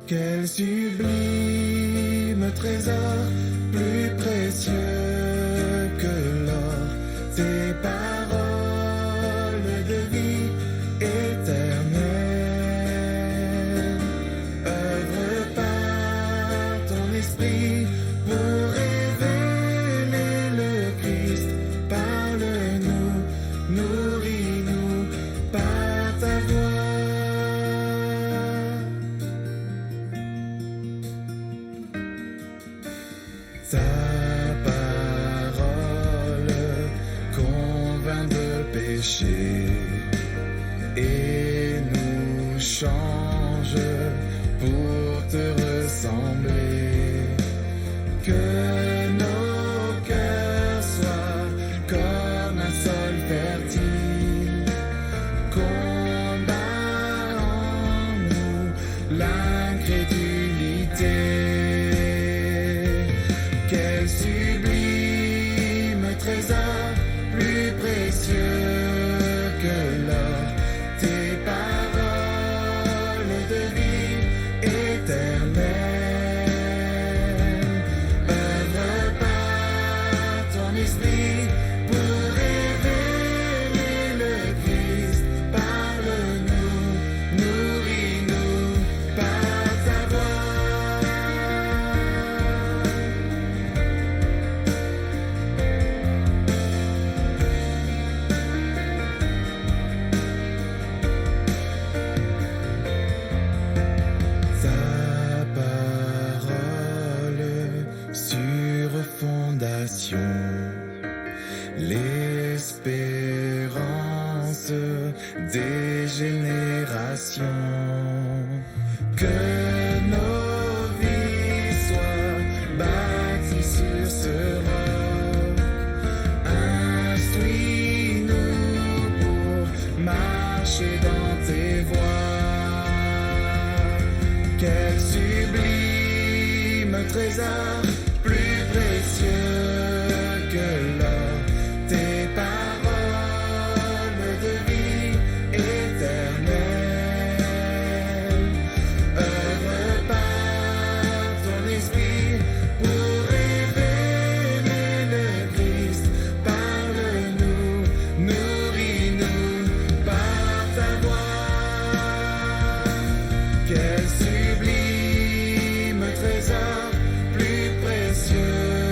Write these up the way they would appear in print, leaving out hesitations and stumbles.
Quel sublime trésor, plus précieux que l'or, tes paroles de vie éternelle. Œuvre par ton esprit pour révéler le Christ. Parle-nous, nourris-nous par ta voix. Ta parole convainc de péché et nous change pour te ressembler. Que nos cœurs soient comme un sol fertile, combat en nous l'incrédulité. Quel sublime trésor, plus précieux que l'or, tes paroles de vie éternelle. Œuvre par ton esprit pour révéler le Christ. Parle-nous, nourris-nous par ta voix. Ta parole sur fondation, l'espérance des générations. Que nos vies soient bâties sur ce roc. Instruis-nous pour marcher dans tes voies. Quel sublime trésor, plus précieux que l'or, tes paroles de vie éternelle. Œuvre par ton esprit pour révéler le Christ. Parle-nous, nourris-nous par ta voix. Quel sublime trésor, plus précieux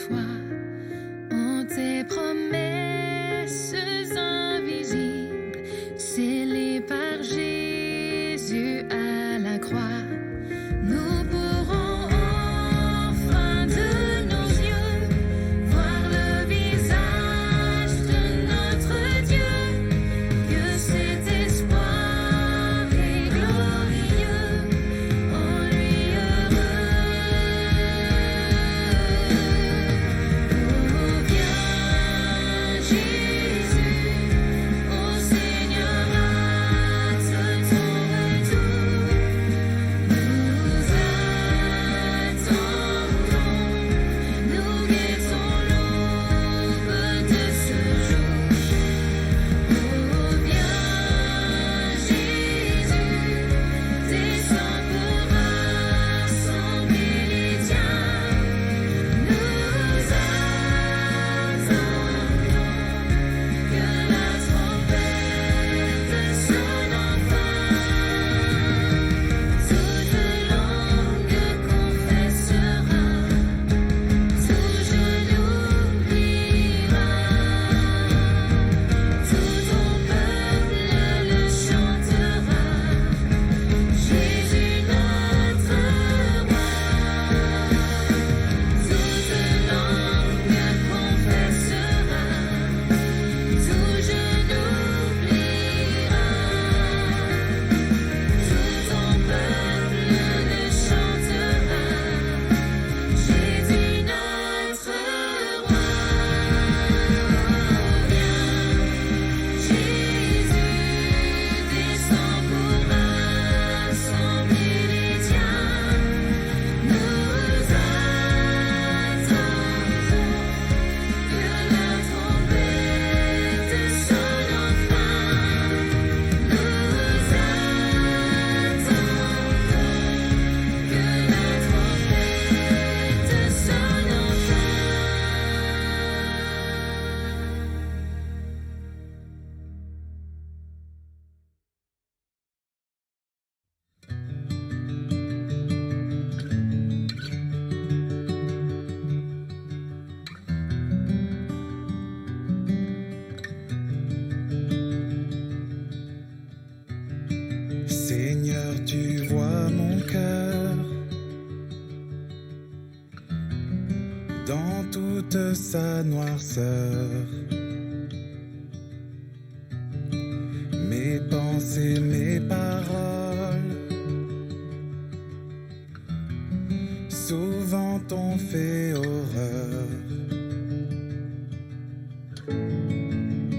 foi en tes promesses invisibles, scellées par Jésus à la croix. Nous pourrons enfin de nos yeux voir le visage de notre Dieu, que cet espoir est glorieux, en lui heureux. Oh, viens Jésus, ô Seigneur, hâte ton retour. Nous attendons, nous guettons l'aube de ce jour. Oh, viens Jésus, descends pour rassembler les tiens. Nous attendons que la trompette sonne enfin. Toute langue confessera, tout genou pliera, tout ton peuple le chantera, Jésus notre roi. Toute langue confessera, tout genou pliera, tout ton peuple le chantera, Jésus notre roi. Viens Jésus, descends pour rassembler les tiens. Nous attendons que la trompette sonne enfin. Nous attendons que la trompette sonne enfin. Seigneur, tu vois mon cœur dans toute sa noirceur. Mes pensées, mes paroles, souvent t'ont fait horreur.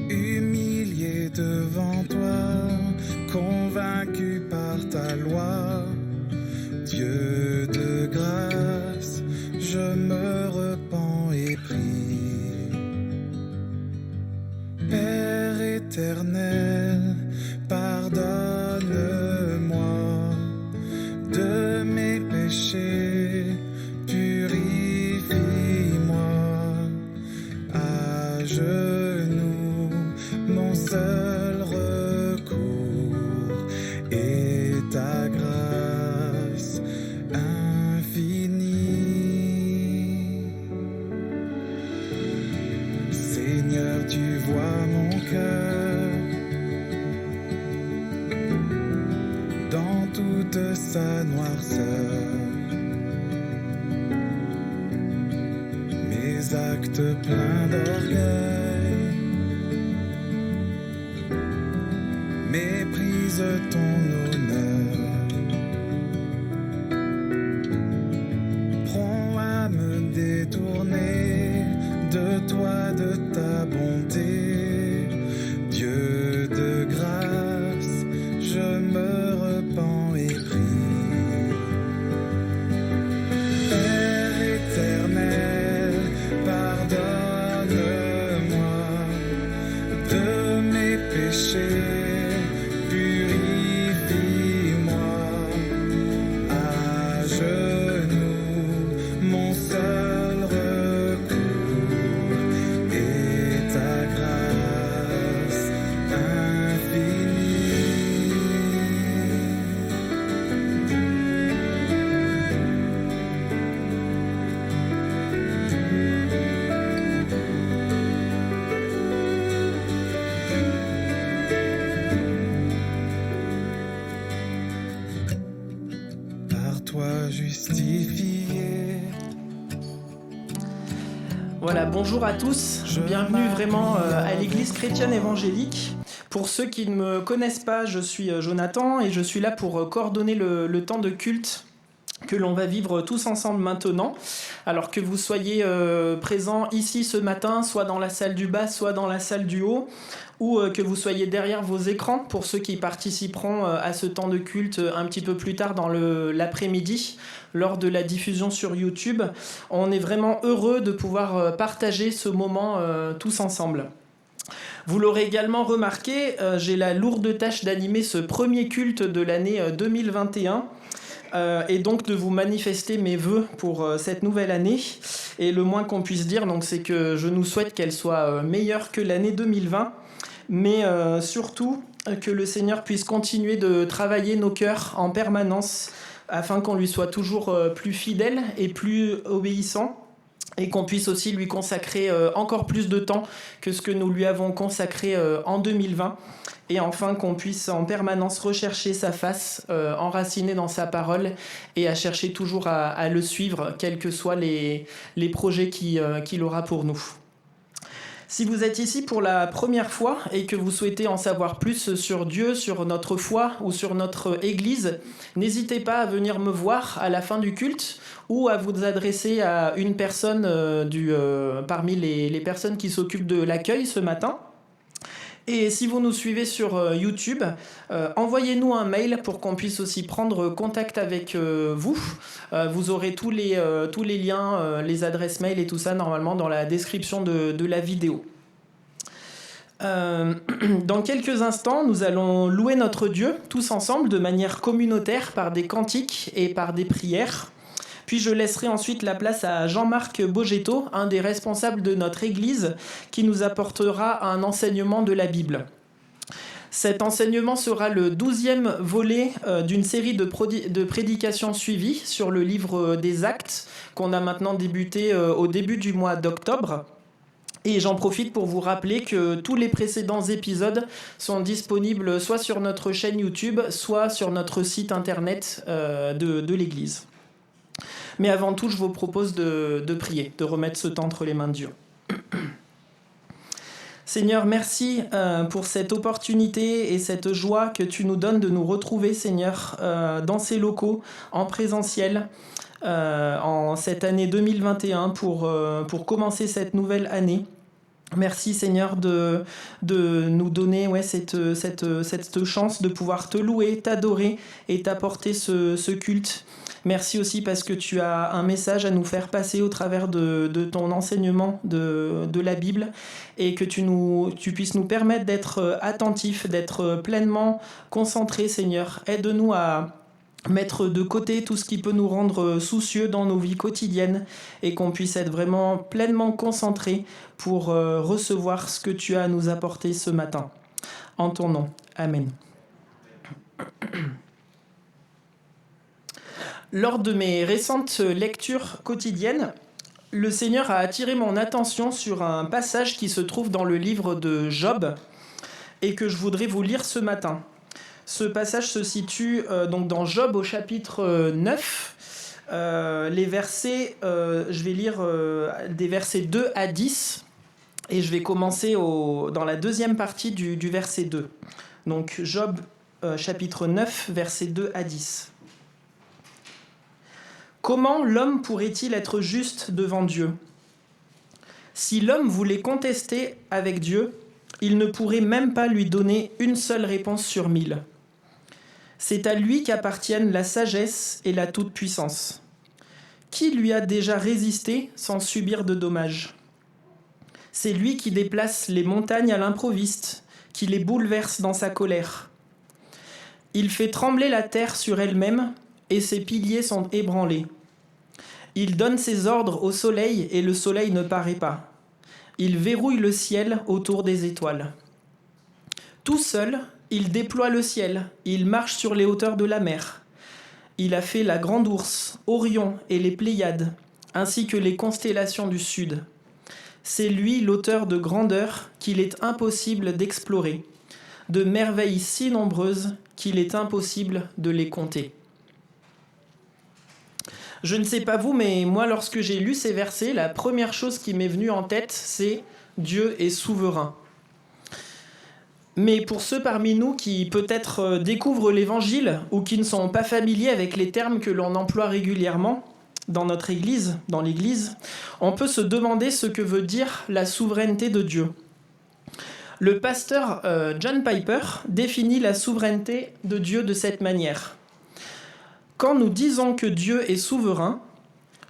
Humilié devant toi, convaincu par ta loi, Dieu de grâce, je me repens et prie. Père éternel, pardonne-moi de mes péchés, purifie-moi. À genoux, mon seul recours est ta grâce infinie. Seigneur, tu vois mon cœur dans toute sa noirceur. Mes actes pleins d'orgueil méprisent ton honneur. Prompt à me détourner de toi, de ta bonté, Dieu de grâce, je me repens et prie. Père éternel, pardonne-moi de mes péchés, purifie-moi. purifié. Voilà, bonjour à tous, bienvenue vraiment à l'Église chrétienne évangélique. Pour ceux qui ne me connaissent pas, je suis Jonathan et je suis là pour coordonner le temps de culte que l'on va vivre tous ensemble maintenant. Alors que vous soyez présents ici ce matin, soit dans la salle du bas, soit dans la salle du haut, ou que vous soyez derrière vos écrans, pour ceux qui participeront à ce temps de culte un petit peu plus tard dans l'après-midi, lors de la diffusion sur YouTube. On est vraiment heureux de pouvoir partager ce moment tous ensemble. Vous l'aurez également remarqué, j'ai la lourde tâche d'animer ce premier culte de l'année 2021 et donc de vous manifester mes vœux pour cette nouvelle année. Et le moins qu'on puisse dire, donc, c'est que je nous souhaite qu'elle soit meilleure que l'année 2020, mais surtout que le Seigneur puisse continuer de travailler nos cœurs en permanence afin qu'on lui soit toujours plus fidèle et plus obéissant. Et qu'on puisse aussi lui consacrer encore plus de temps que ce que nous lui avons consacré en 2020. Et enfin, qu'on puisse en permanence rechercher sa face, enraciné dans sa parole, et à chercher toujours à le suivre, quels que soient les projets qu'il aura pour nous. Si vous êtes ici pour la première fois et que vous souhaitez en savoir plus sur Dieu, sur notre foi ou sur notre Église, n'hésitez pas à venir me voir à la fin du culte ou à vous adresser à une personne parmi les personnes qui s'occupent de l'accueil ce matin. Et si vous nous suivez sur YouTube, envoyez-nous un mail pour qu'on puisse aussi prendre contact avec vous. Vous aurez tous les liens, les adresses mail et tout ça normalement dans la description de la vidéo. Dans quelques instants, nous allons louer notre Dieu tous ensemble de manière communautaire par des cantiques et par des prières. Puis je laisserai ensuite la place à Jean-Marc Bogetto, un des responsables de notre église, qui nous apportera un enseignement de la Bible. Cet enseignement sera le 12e volet d'une série de prédications suivies sur le livre des Actes, qu'on a maintenant débuté au début du mois d'octobre. Et j'en profite pour vous rappeler que tous les précédents épisodes sont disponibles soit sur notre chaîne YouTube, soit sur notre site internet de l'église. Mais avant tout, je vous propose de prier, de remettre ce temps entre les mains de Dieu. Seigneur, merci pour cette opportunité et cette joie que tu nous donnes de nous retrouver, Seigneur, dans ces locaux, en présentiel, en cette année 2021, pour commencer cette nouvelle année. Merci Seigneur de nous donner cette chance de pouvoir te louer, t'adorer et t'apporter ce culte. Merci aussi parce que tu as un message à nous faire passer au travers de ton enseignement de la Bible et que tu puisses nous permettre d'être attentifs, d'être pleinement concentrés, Seigneur. Aide-nous à mettre de côté tout ce qui peut nous rendre soucieux dans nos vies quotidiennes et qu'on puisse être vraiment pleinement concentrés pour recevoir ce que tu as à nous apporter ce matin. En ton nom. Amen. Lors de mes récentes lectures quotidiennes, le Seigneur a attiré mon attention sur un passage qui se trouve dans le livre de Job et que je voudrais vous lire ce matin. Ce passage se situe donc dans Job au chapitre 9. Les versets, je vais lire des versets 2 à 10 et je vais commencer dans la deuxième partie du verset 2. Donc Job chapitre 9, versets 2 à 10. Comment l'homme pourrait-il être juste devant Dieu ? Si l'homme voulait contester avec Dieu, il ne pourrait même pas lui donner une seule réponse sur 1000. C'est à lui qu'appartiennent la sagesse et la toute-puissance. Qui lui a déjà résisté sans subir de dommages ? C'est lui qui déplace les montagnes à l'improviste, qui les bouleverse dans sa colère. Il fait trembler la terre sur elle-même, et ses piliers sont ébranlés. Il donne ses ordres au soleil et le soleil ne paraît pas. Il verrouille le ciel autour des étoiles. Tout seul, il déploie le ciel, il marche sur les hauteurs de la mer. Il a fait la Grande Ourse, Orion et les Pléiades, ainsi que les constellations du sud. C'est lui l'auteur de grandeurs qu'il est impossible d'explorer, de merveilles si nombreuses qu'il est impossible de les compter. Je ne sais pas vous, mais moi, lorsque j'ai lu ces versets, la première chose qui m'est venue en tête, c'est Dieu est souverain. Mais pour ceux parmi nous qui peut-être découvrent l'Évangile ou qui ne sont pas familiers avec les termes que l'on emploie régulièrement dans notre Église, dans l'Église, on peut se demander ce que veut dire la souveraineté de Dieu. Le pasteur John Piper définit la souveraineté de Dieu de cette manière. Quand nous disons que Dieu est souverain,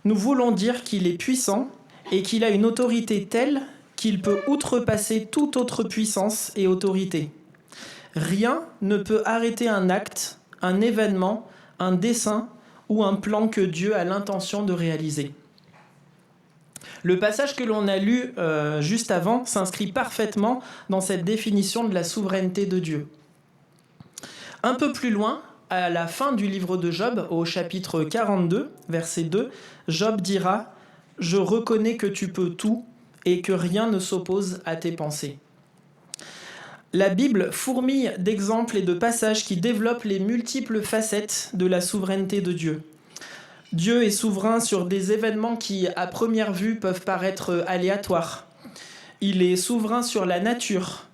nous voulons dire qu'il est puissant et qu'il a une autorité telle qu'il peut outrepasser toute autre puissance et autorité. Rien ne peut arrêter un acte, un événement, un dessein ou un plan que Dieu a l'intention de réaliser. Le passage que l'on a lu juste avant s'inscrit parfaitement dans cette définition de la souveraineté de Dieu. Un peu plus loin, à la fin du livre de Job, au chapitre 42, verset 2, Job dira « Je reconnais que tu peux tout et que rien ne s'oppose à tes pensées. » La Bible fourmille d'exemples et de passages qui développent les multiples facettes de la souveraineté de Dieu. Dieu est souverain sur des événements qui, à première vue, peuvent paraître aléatoires. Il est souverain sur la nature.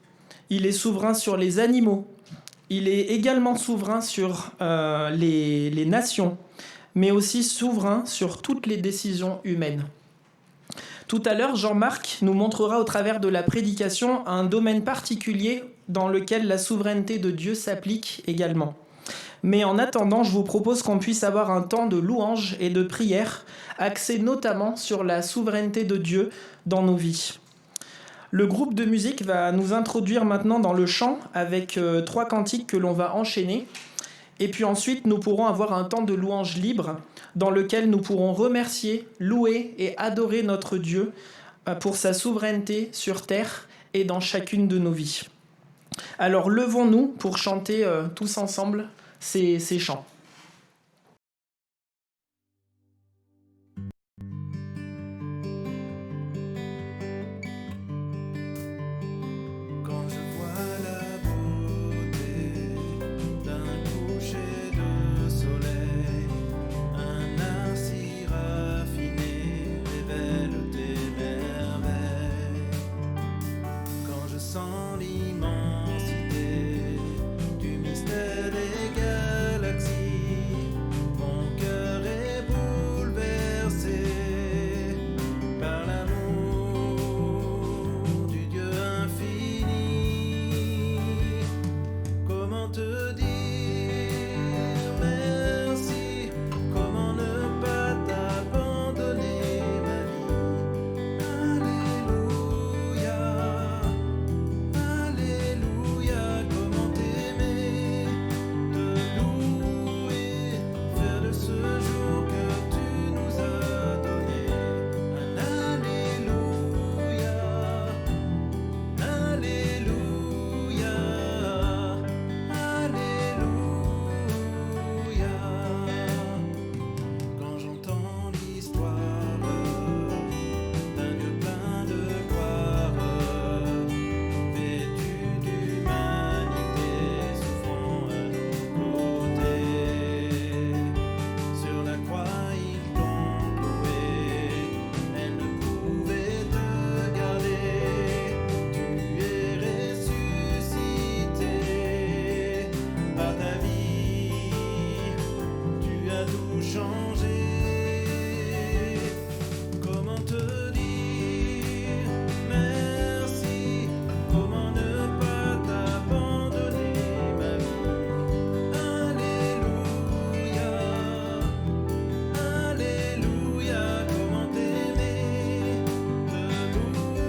Il est souverain sur les animaux. Il est également souverain sur les nations, mais aussi souverain sur toutes les décisions humaines. Tout à l'heure, Jean-Marc nous montrera au travers de la prédication un domaine particulier dans lequel la souveraineté de Dieu s'applique également. Mais en attendant, je vous propose qu'on puisse avoir un temps de louange et de prière axé notamment sur la souveraineté de Dieu dans nos vies. Le groupe de musique va nous introduire maintenant dans le chant avec 3 cantiques que l'on va enchaîner. Et puis ensuite, nous pourrons avoir un temps de louange libre dans lequel nous pourrons remercier, louer et adorer notre Dieu pour sa souveraineté sur terre et dans chacune de nos vies. Alors levons-nous pour chanter tous ensemble ces chants. Quand je vois la beauté d'un coucher de soleil, un art si raffiné révèle tes merveilles. Quand je sens l'immensité du mystère des galaxies, mon cœur est bouleversé par l'amour du Dieu infini. Comment te dire merci? Comment ne pas t'abandonner, ma vie? Alléluia, Alléluia. Comment t'aimer, te louer, faire de ce jour que tu nous as donné un Alléluia, Alléluia, Alléluia. Quand j'entends l'histoire d'un Dieu plein de gloire, vêtu d'humanité, souffrant à nos côtés, sur la croix ils t'ont cloué, elle ne pouvait te garder. Tu es ressuscité par ta vie, tu as tout changé. Comment te dire merci? Comment ne pas t'abandonner, ma vie? Alléluia, Alléluia. Comment t'aimer, te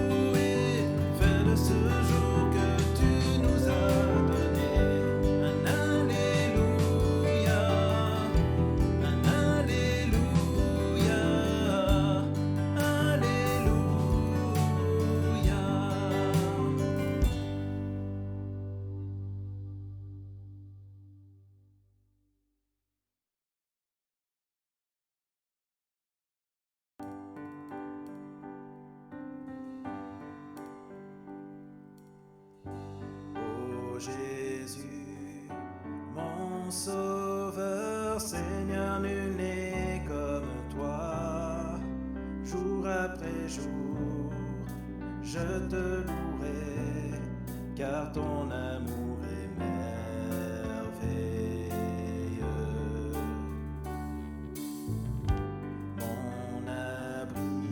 louer, faire de ce jour que tu nous as donné un Alléluia, un Alléluia, Alléluia. Ô Jésus, mon sauveur, Seigneur, nul n'est comme après jour, je te louerai, car ton amour est merveilleux. Mon abri,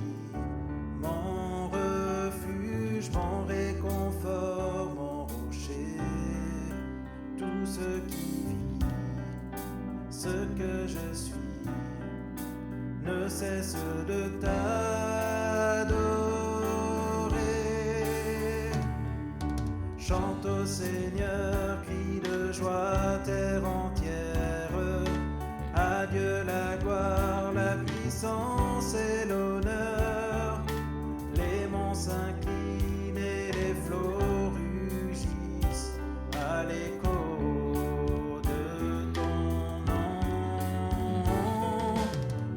mon refuge, mon réconfort, mon rocher, tout ce qui vit, ce que je suis, ne cesse de t'adorer. Chante au Seigneur, crie de joie, terre entière. À Dieu la gloire, la puissance et l'honneur. Les monts s'inclinent et les flots rugissent à l'écho de ton nom.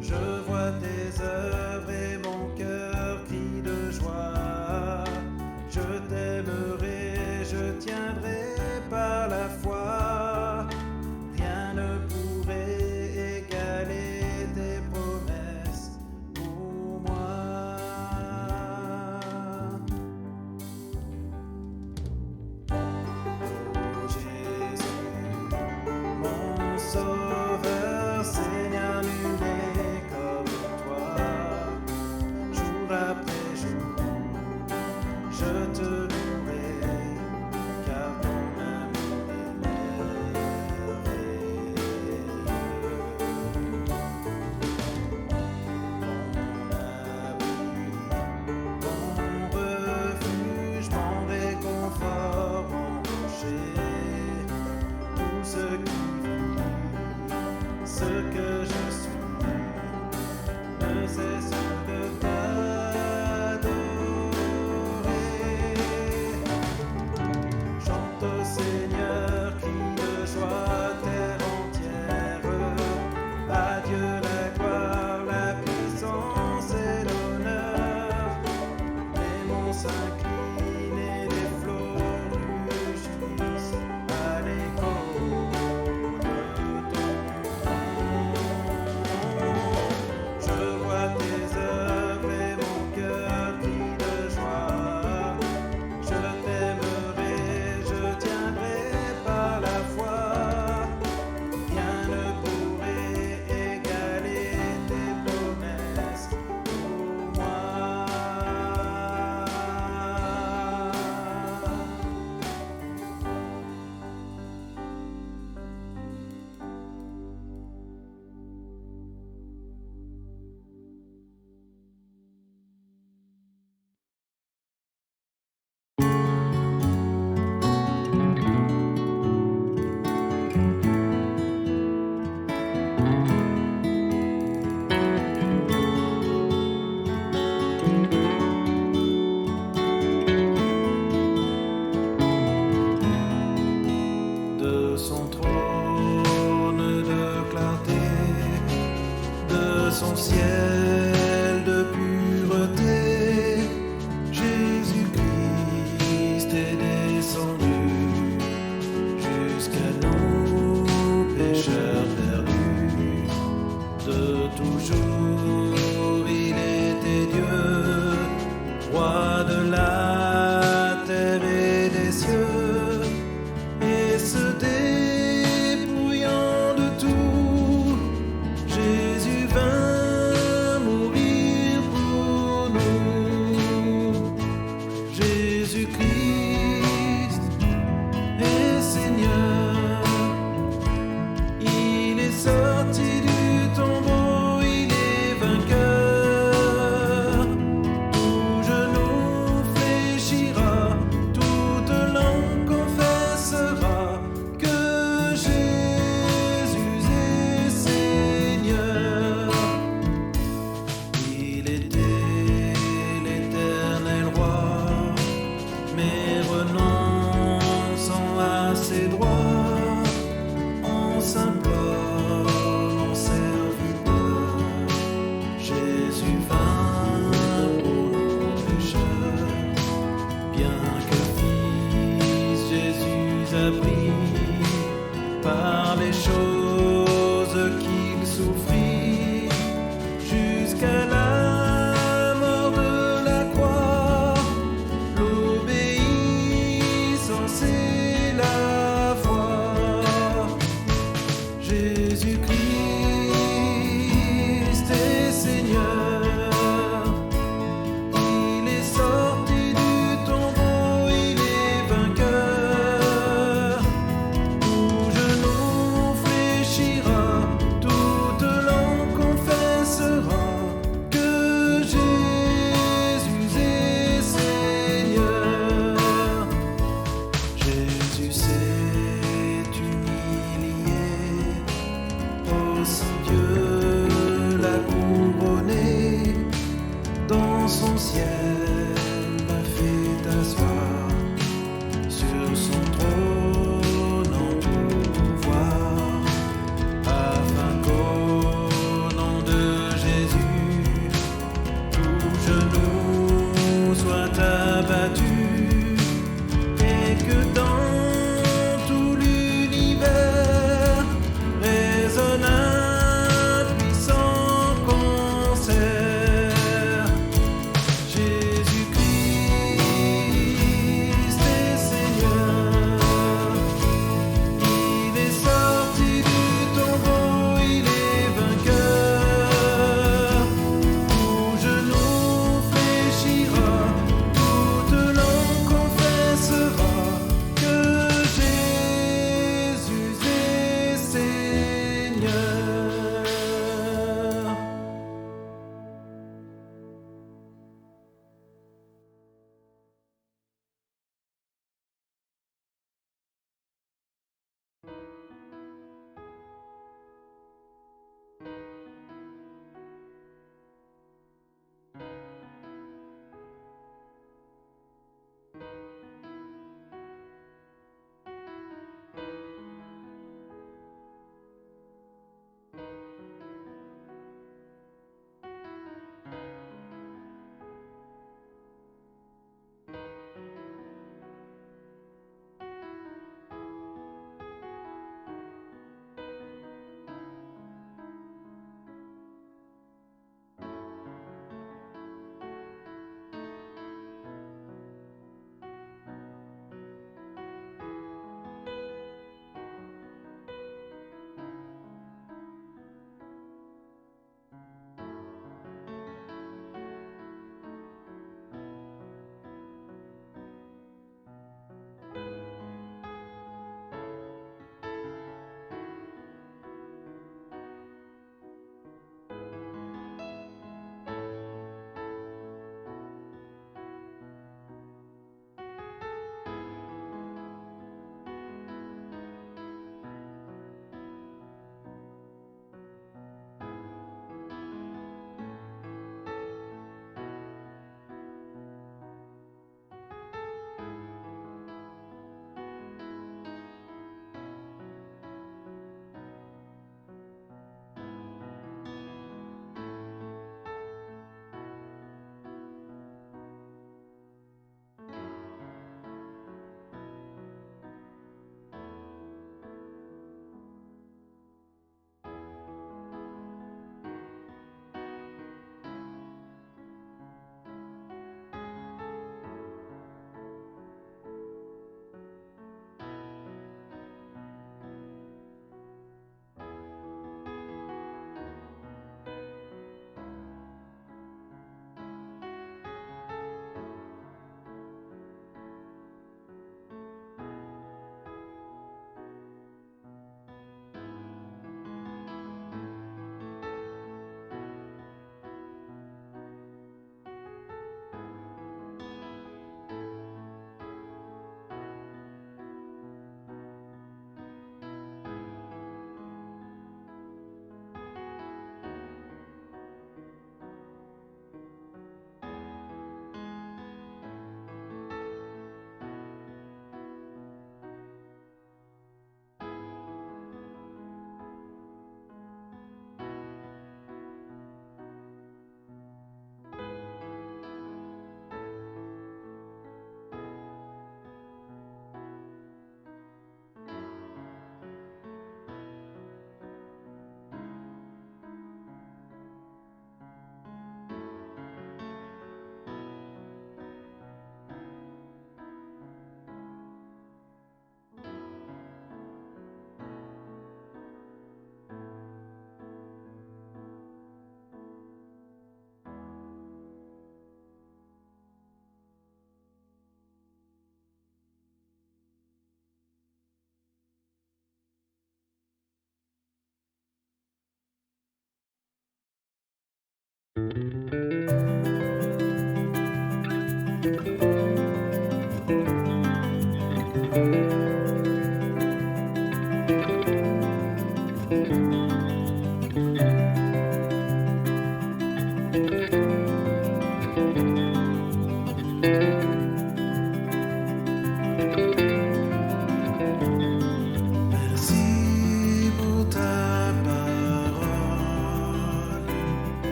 Je vois tes œuvres et mon cœur crie de joie. Je t'aimerai, je tiendrai par la foi. Rien ne pourrait égaler tes promesses pour moi. Oh Jésus, mon sauveur, Seigneur, nul n'est comme toi. Jour après jour, je te louerai, car ton amour est merveilleux. Mon abri, mon refuge, mon réconfort, mon rocher, tout ce qui vit, ce que je suis, ne cesse de t'adorer. Chante au Seigneur, crie de joie, terre entière. À Dieu la gloire, la puissance et l'honneur. Les monts s'inclinent et les flots rugissent à l'écho de ton nom. Je vois tes œuvres et mon cœur crie de joie. Je t'aimerai, je tiendrai par la foi. Rien ne pourrait égaler tes promesses pour moi. De son trône de clarté, de son ciel de pureté, Jésus-Christ est descendu jusqu'à nous, pécheurs perdus. De toujours il était Dieu, roi de la terre et des cieux. Et se dépouillant de tout, Jésus vint mourir pour nous. Jésus-Christ est Seigneur. Il est sorti du tombeau, il est vainqueur. Tout genou fléchira, toute langue confessera que Jésus est Seigneur. Il était l'éternel roi, mais renonçant à ses droits, en simple homme, en serviteur, Jésus vint pour nos pécheurs. Bien que fils, Jésus a pris par les choses qu'il souffrit, jusqu'à la mort dans son ciel l'a fait asseoir sur son trône en pouvoir, afin qu'au nom de Jésus, tout genou soit abattu, et que dans tout l'univers résonne un puissant concert. Jésus-Christ est Seigneur, il est sorti du tombeau, il est vainqueur. Tout genou fléchira, toute langue confessera que Jésus est Seigneur.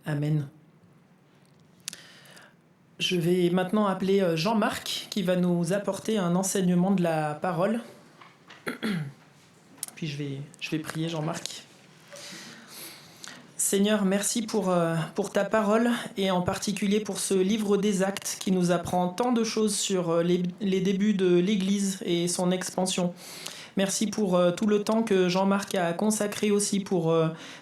Amen. Je vais maintenant appeler Jean-Marc qui va nous apporter un enseignement de la parole. Puis je vais prier Jean-Marc. Seigneur, merci pour ta parole et en particulier pour ce livre des Actes qui nous apprend tant de choses sur les débuts de l'Église et son expansion. Merci pour tout le temps que Jean-Marc a consacré aussi pour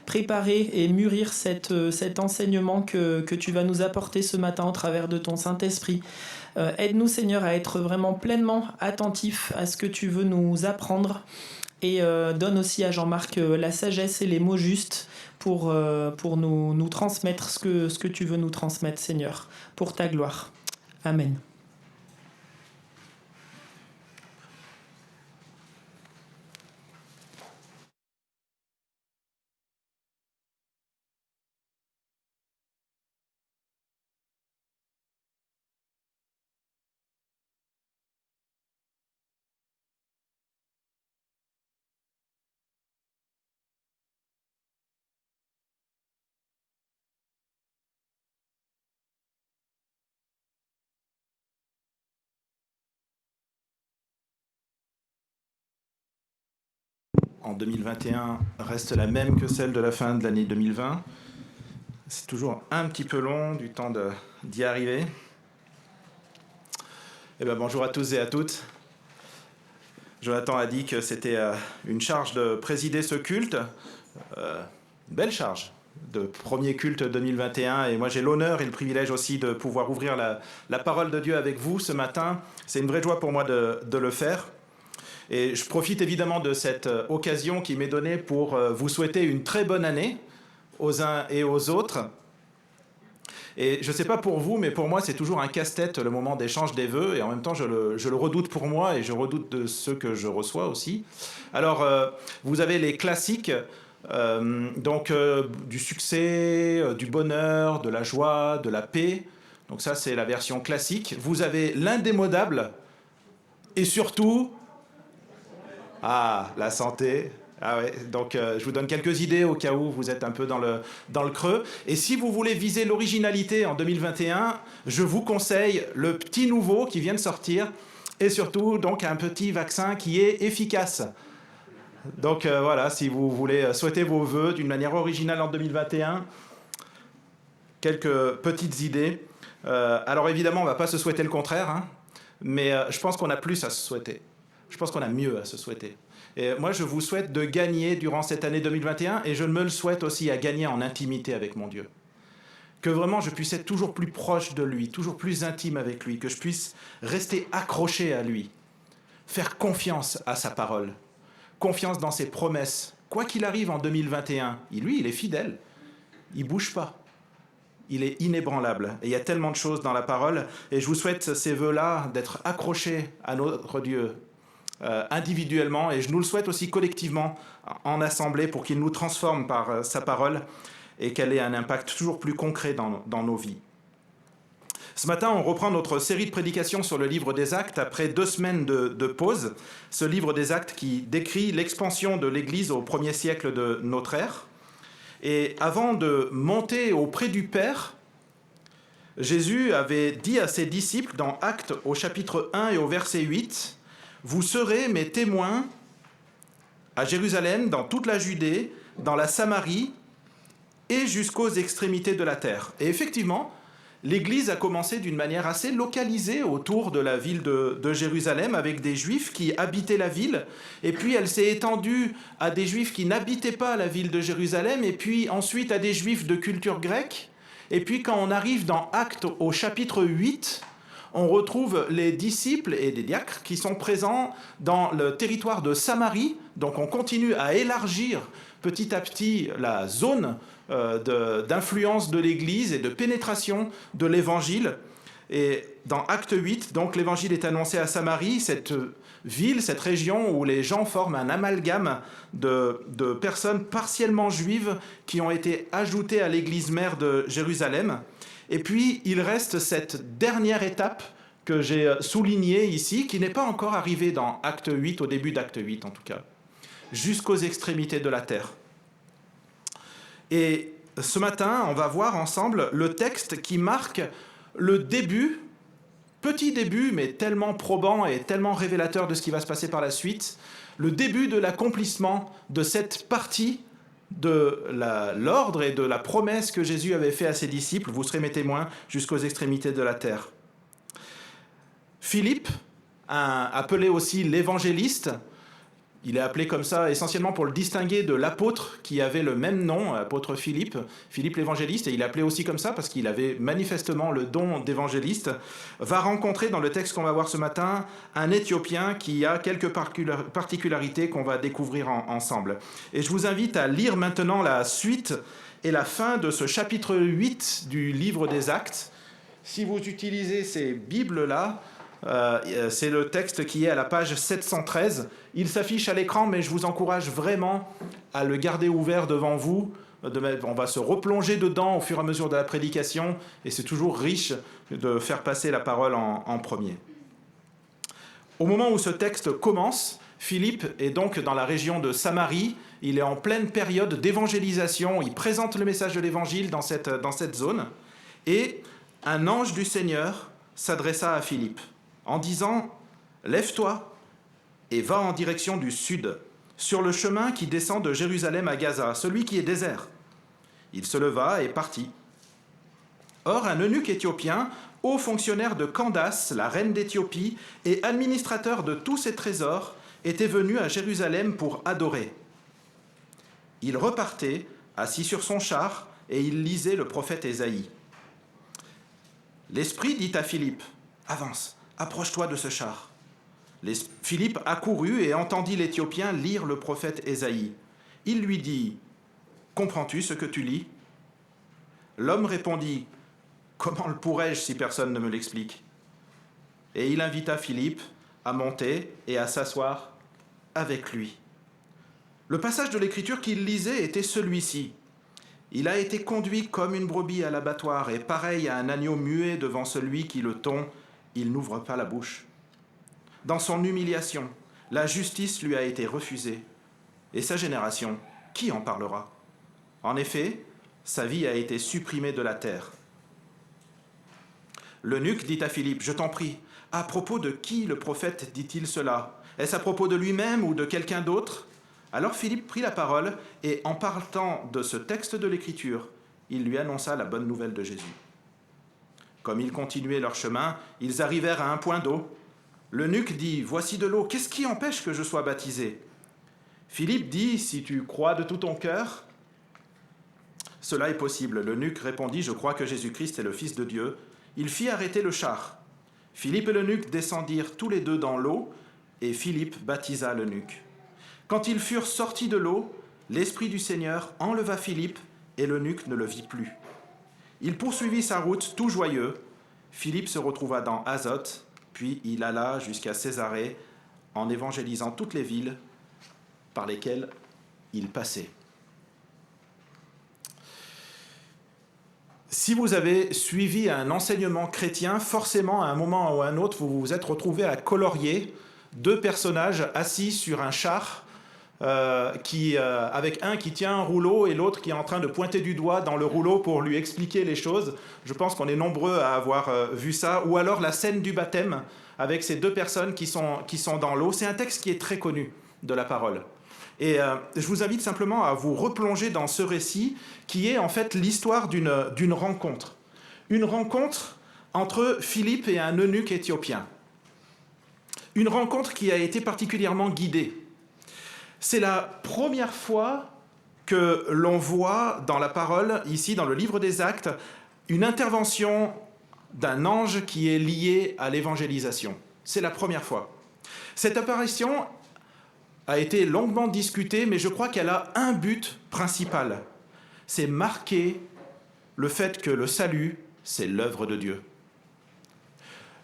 préparer et mûrir cet enseignement que tu vas nous apporter ce matin au travers de ton Saint-Esprit. Aide-nous, Seigneur, à être vraiment pleinement attentifs à ce que tu veux nous apprendre et donne aussi à Jean-Marc la sagesse et les mots justes pour nous transmettre ce que tu veux nous transmettre, Seigneur, pour ta gloire. Amen. En 2021 reste la même que celle de la fin de l'année 2020. C'est toujours un petit peu long du temps d'y arriver. Bonjour à tous et à toutes. Jonathan a dit que c'était une charge de présider ce culte. Belle charge de premier culte 2021. Et moi j'ai l'honneur et le privilège aussi de pouvoir ouvrir la parole de Dieu avec vous ce matin. C'est une vraie joie pour moi de le faire. Et je profite évidemment de cette occasion qui m'est donnée pour vous souhaiter une très bonne année aux uns et aux autres. Et je ne sais pas pour vous, mais pour moi, c'est toujours un casse-tête le moment d'échange des vœux. Et en même temps, je le redoute pour moi et je redoute de ceux que je reçois aussi. Alors, vous avez les classiques, du succès, du bonheur, de la joie, de la paix. Donc ça, c'est la version classique. Vous avez l'indémodable et surtout... la santé. Ah ouais, donc je vous donne quelques idées au cas où vous êtes un peu dans le creux. Et si vous voulez viser l'originalité en 2021, je vous conseille le petit nouveau qui vient de sortir et surtout donc un petit vaccin qui est efficace. Donc voilà, si vous voulez souhaiter vos vœux d'une manière originale en 2021, quelques petites idées. Alors évidemment, on ne va pas se souhaiter le contraire, hein, mais je pense qu'on a plus à se souhaiter. Je pense qu'on a mieux à se souhaiter. Et moi, je vous souhaite de gagner durant cette année 2021 et je me le souhaite aussi à gagner en intimité avec mon Dieu. Que vraiment je puisse être toujours plus proche de lui, toujours plus intime avec lui, que je puisse rester accroché à lui, faire confiance à sa parole, confiance dans ses promesses. Quoi qu'il arrive en 2021, lui, il est fidèle, il ne bouge pas. Il est inébranlable. Et il y a tellement de choses dans la parole. Et je vous souhaite ces vœux-là d'être accrochés à notre Dieu, individuellement, et je nous le souhaite aussi collectivement en assemblée pour qu'il nous transforme par sa parole et qu'elle ait un impact toujours plus concret dans nos vies. Ce matin, on reprend notre série de prédications sur le livre des Actes après 2 semaines de pause. Ce livre des Actes qui décrit l'expansion de l'Église au 1er siècle de notre ère. Et avant de monter auprès du Père, Jésus avait dit à ses disciples dans Actes au chapitre 1 et au verset 8 « Vous serez mes témoins à Jérusalem, dans toute la Judée, dans la Samarie et jusqu'aux extrémités de la terre. » Et effectivement, l'Église a commencé d'une manière assez localisée autour de la ville de Jérusalem, avec des Juifs qui habitaient la ville. Et puis elle s'est étendue à des Juifs qui n'habitaient pas la ville de Jérusalem, et puis ensuite à des Juifs de culture grecque. Et puis quand on arrive dans Actes au chapitre 8... on retrouve les disciples et des diacres qui sont présents dans le territoire de Samarie. Donc on continue à élargir petit à petit la zone d'influence de l'Église et de pénétration de l'Évangile. Et dans Acte 8, donc l'Évangile est annoncé à Samarie, cette ville, cette région où les gens forment un amalgame de personnes partiellement juives qui ont été ajoutées à l'Église mère de Jérusalem. Et puis, il reste cette dernière étape que j'ai soulignée ici, qui n'est pas encore arrivée dans Acte 8, au début d'Acte 8 en tout cas, jusqu'aux extrémités de la terre. Et ce matin, on va voir ensemble le texte qui marque le début, petit début, mais tellement probant et tellement révélateur de ce qui va se passer par la suite, le début de l'accomplissement de cette partie de l'ordre et de la promesse que Jésus avait fait à ses disciples, vous serez mes témoins jusqu'aux extrémités de la terre. Philippe, appelé aussi l'évangéliste, il est appelé comme ça essentiellement pour le distinguer de l'apôtre qui avait le même nom, apôtre Philippe, Philippe l'évangéliste, et il est appelé aussi comme ça parce qu'il avait manifestement le don d'évangéliste, va rencontrer dans le texte qu'on va voir ce matin un Éthiopien qui a quelques particularités qu'on va découvrir ensemble. Et je vous invite à lire maintenant la suite et la fin de ce chapitre 8 du livre des Actes. Si vous utilisez ces Bibles-là, c'est le texte qui est à la page 713. Il s'affiche à l'écran, mais je vous encourage vraiment à le garder ouvert devant vous. On va se replonger dedans au fur et à mesure de la prédication, et c'est toujours riche de faire passer la parole en premier. Au moment où ce texte commence, Philippe est donc dans la région de Samarie. Il est en pleine période d'évangélisation. Il présente le message de l'évangile dans cette zone. Et un ange du Seigneur s'adressa à Philippe en disant « Lève-toi et va en direction du sud, sur le chemin qui descend de Jérusalem à Gaza, celui qui est désert. » Il se leva et partit. Or, un eunuque éthiopien, haut fonctionnaire de Candace, la reine d'Éthiopie, et administrateur de tous ses trésors, était venu à Jérusalem pour adorer. Il repartait, assis sur son char, et il lisait le prophète Ésaïe. L'Esprit dit à Philippe « Avance, approche-toi de ce char. » Philippe accourut et entendit l'Éthiopien lire le prophète Ésaïe. Il lui dit « Comprends-tu ce que tu lis ?» L'homme répondit « Comment le pourrais-je si personne ne me l'explique ?» Et il invita Philippe à monter et à s'asseoir avec lui. Le passage de l'Écriture qu'il lisait était celui-ci. Il a été conduit comme une brebis à l'abattoir, et pareil à un agneau muet devant celui qui le tond, il n'ouvre pas la bouche. Dans son humiliation, la justice lui a été refusée. Et sa génération, qui en parlera ? En effet, sa vie a été supprimée de la terre. L'eunuque dit à Philippe, « Je t'en prie, à propos de qui le prophète dit-il cela ? Est-ce à propos de lui-même ou de quelqu'un d'autre ?» Alors Philippe prit la parole et, en parlant de ce texte de l'Écriture, il lui annonça la bonne nouvelle de Jésus. Comme ils continuaient leur chemin, ils arrivèrent à un point d'eau. L'eunuque dit « Voici de l'eau, qu'est-ce qui empêche que je sois baptisé ?» Philippe dit « Si tu crois de tout ton cœur, cela est possible. » L'eunuque répondit « Je crois que Jésus-Christ est le Fils de Dieu. » Il fit arrêter le char. Philippe et l'eunuque descendirent tous les deux dans l'eau, et Philippe baptisa l'eunuque. Quand ils furent sortis de l'eau, l'Esprit du Seigneur enleva Philippe, et l'eunuque ne le vit plus. Il poursuivit sa route tout joyeux. Philippe se retrouva dans Azote, puis il alla jusqu'à Césarée, en évangélisant toutes les villes par lesquelles il passait. Si vous avez suivi un enseignement chrétien, forcément, à un moment ou à un autre, vous vous êtes retrouvé à colorier deux personnages assis sur un char, avec un qui tient un rouleau et l'autre qui est en train de pointer du doigt dans le rouleau pour lui expliquer les choses. Je pense qu'on est nombreux à avoir vu ça. Ou alors la scène du baptême avec ces deux personnes qui sont dans l'eau. C'est un texte qui est très connu de la parole. Et je vous invite simplement à vous replonger dans ce récit qui est en fait l'histoire d'une rencontre. Une rencontre entre Philippe et un eunuque éthiopien. Une rencontre qui a été particulièrement guidée. C'est la première fois que l'on voit dans la parole, ici dans le livre des Actes, une intervention d'un ange qui est liée à l'évangélisation. C'est la première fois. Cette apparition a été longuement discutée, mais je crois qu'elle a un but principal. C'est marquer le fait que le salut, c'est l'œuvre de Dieu.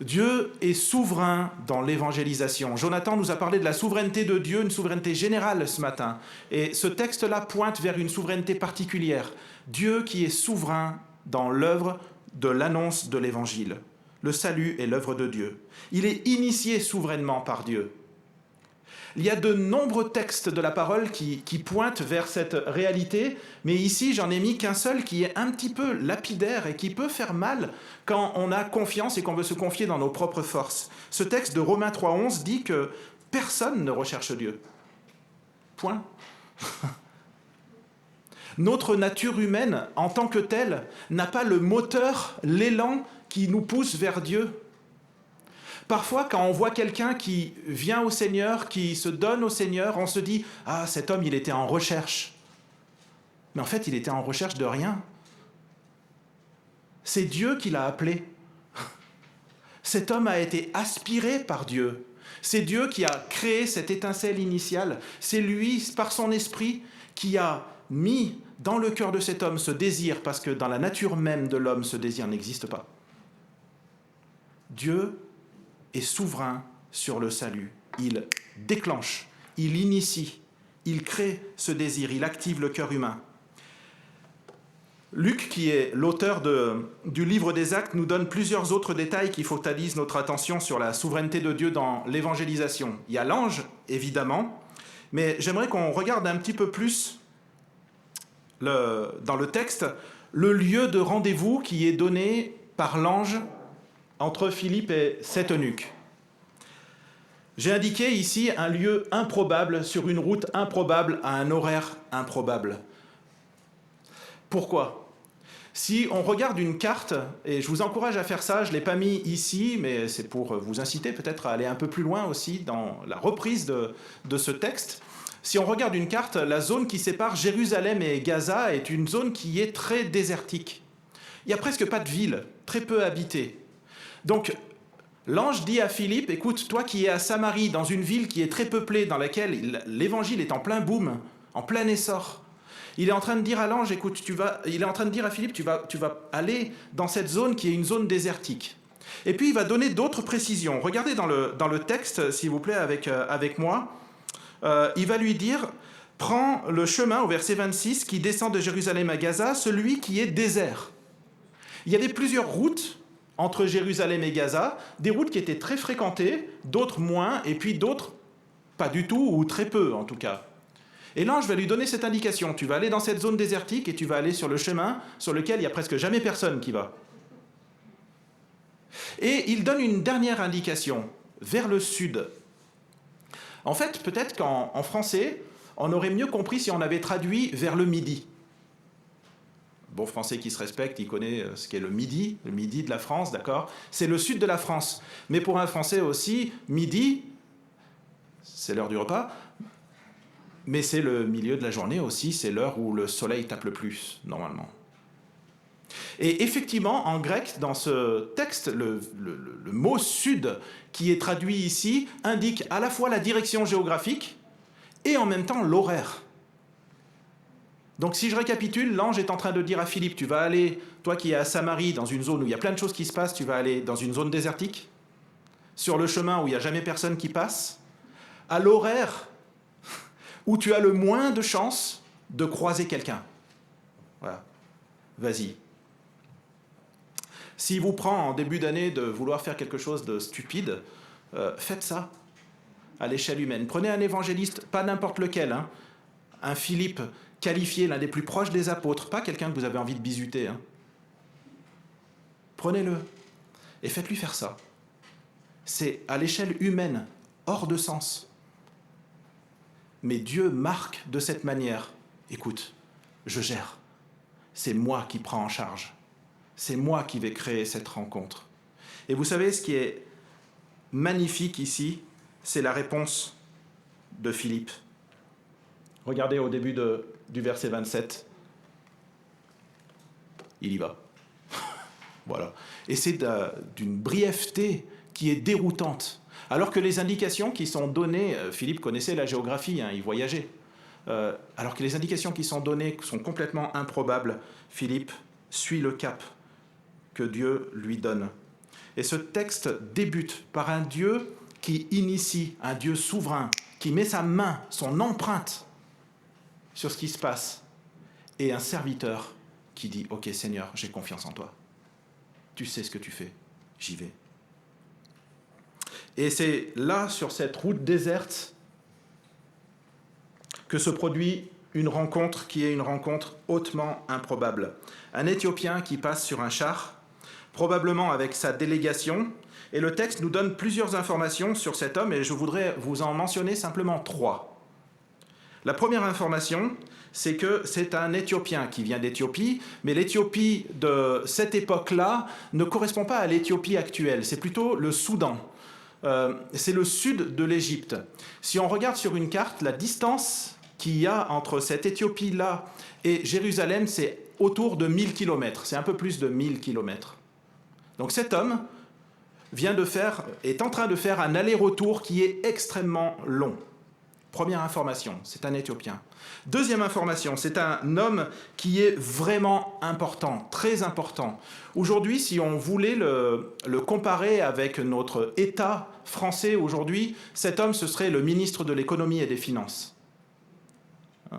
Dieu est souverain dans l'évangélisation. Jonathan nous a parlé de la souveraineté de Dieu, une souveraineté générale ce matin. Et ce texte-là pointe vers une souveraineté particulière. Dieu qui est souverain dans l'œuvre de l'annonce de l'évangile. Le salut est l'œuvre de Dieu. Il est initié souverainement par Dieu. Il y a de nombreux textes de la parole qui pointent vers cette réalité, mais ici, j'en ai mis qu'un seul qui est un petit peu lapidaire et qui peut faire mal quand on a confiance et qu'on veut se confier dans nos propres forces. Ce texte de Romains 3,11 dit que personne ne recherche Dieu. Point. Notre nature humaine, en tant que telle, n'a pas le moteur, l'élan qui nous pousse vers Dieu. Parfois, quand on voit quelqu'un qui vient au Seigneur, qui se donne au Seigneur, on se dit « Ah, cet homme, il était en recherche. » Mais en fait, il était en recherche de rien. C'est Dieu qui l'a appelé. Cet homme a été aspiré par Dieu. C'est Dieu qui a créé cette étincelle initiale. C'est lui, par son esprit, qui a mis dans le cœur de cet homme ce désir, parce que dans la nature même de l'homme, ce désir n'existe pas. Dieu est souverain sur le salut. Il déclenche, il initie, il crée ce désir, il active le cœur humain. Luc, qui est l'auteur du livre des Actes, nous donne plusieurs autres détails qui focalisent notre attention sur la souveraineté de Dieu dans l'évangélisation. Il y a l'ange, évidemment, mais j'aimerais qu'on regarde un petit peu plus dans le texte le lieu de rendez-vous qui est donné par l'ange entre Philippe et cet eunuque. J'ai indiqué ici un lieu improbable sur une route improbable à un horaire improbable. Pourquoi ? Si on regarde une carte, et je vous encourage à faire ça, je ne l'ai pas mis ici, mais c'est pour vous inciter peut-être à aller un peu plus loin aussi dans la reprise de ce texte. Si on regarde une carte, la zone qui sépare Jérusalem et Gaza est une zone qui est très désertique. Il n'y a presque pas de ville, très peu habitée. Donc, l'ange dit à Philippe, écoute, toi qui es à Samarie, dans une ville qui est très peuplée, dans laquelle l'évangile est en plein boom, en plein essor, il est en train de dire à l'ange, écoute, il est en train de dire à Philippe, tu vas aller dans cette zone qui est une zone désertique. Et puis il va donner d'autres précisions. Regardez dans le texte, s'il vous plaît, avec moi. Il va lui dire, prends le chemin, au verset 26, qui descend de Jérusalem à Gaza, celui qui est désert. Il y avait plusieurs routes entre Jérusalem et Gaza, des routes qui étaient très fréquentées, d'autres moins, et puis d'autres pas du tout, ou très peu en tout cas. Et l'ange va lui donner cette indication, tu vas aller dans cette zone désertique et tu vas aller sur le chemin sur lequel il n'y a presque jamais personne qui va. Et il donne une dernière indication, vers le sud. En fait, peut-être qu'en français, on aurait mieux compris si on avait traduit vers le midi. Bon français qui se respecte, il connaît ce qu'est le midi de la France, d'accord ? C'est le sud de la France. Mais pour un français aussi, midi, c'est l'heure du repas, mais c'est le milieu de la journée aussi, c'est l'heure où le soleil tape le plus, normalement. Et effectivement, en grec, dans ce texte, le mot « sud » qui est traduit ici indique à la fois la direction géographique et en même temps l'horaire. Donc si je récapitule, l'ange est en train de dire à Philippe, tu vas aller, toi qui es à Samarie, dans une zone où il y a plein de choses qui se passent, tu vas aller dans une zone désertique, sur le chemin où il n'y a jamais personne qui passe, à l'horaire où tu as le moins de chances de croiser quelqu'un. Voilà. Vas-y. S'il vous prend en début d'année de vouloir faire quelque chose de stupide, faites ça à l'échelle humaine. Prenez un évangéliste, pas n'importe lequel, hein, un Philippe qualifié, l'un des plus proches des apôtres, pas quelqu'un que vous avez envie de bisuter. Hein. Prenez-le et faites-lui faire ça. C'est à l'échelle humaine, hors de sens. Mais Dieu marque de cette manière. Écoute, je gère. C'est moi qui prends en charge. C'est moi qui vais créer cette rencontre. Et vous savez, ce qui est magnifique ici, c'est la réponse de Philippe. Regardez au début du verset 27. Il y va. Voilà. Et c'est d'une brièveté qui est déroutante. Alors que les indications qui sont données, Philippe connaissait la géographie, hein, il voyageait. Alors que les indications qui sont données sont complètement improbables, Philippe suit le cap que Dieu lui donne. Et ce texte débute par un Dieu qui initie, un Dieu souverain, qui met sa main, son empreinte sur ce qui se passe, et un serviteur qui dit « Ok Seigneur, j'ai confiance en toi. Tu sais ce que tu fais, j'y vais. » Et c'est là, sur cette route déserte, que se produit une rencontre qui est une rencontre hautement improbable. Un Éthiopien qui passe sur un char, probablement avec sa délégation, et le texte nous donne plusieurs informations sur cet homme, et je voudrais vous en mentionner simplement 3. La première information, c'est que c'est un Éthiopien qui vient d'Éthiopie, mais l'Éthiopie de cette époque-là ne correspond pas à l'Éthiopie actuelle, c'est plutôt le Soudan. C'est le sud de l'Égypte. Si on regarde sur une carte, la distance qu'il y a entre cette Éthiopie-là et Jérusalem, c'est autour de 1000 km, c'est un peu plus de 1000 km. Donc cet homme est en train de faire un aller-retour qui est extrêmement long. Première information, c'est un Éthiopien. Deuxième information, c'est un homme qui est vraiment important, très important. Aujourd'hui, si on voulait le comparer avec notre État français aujourd'hui, cet homme, ce serait le ministre de l'économie et des finances.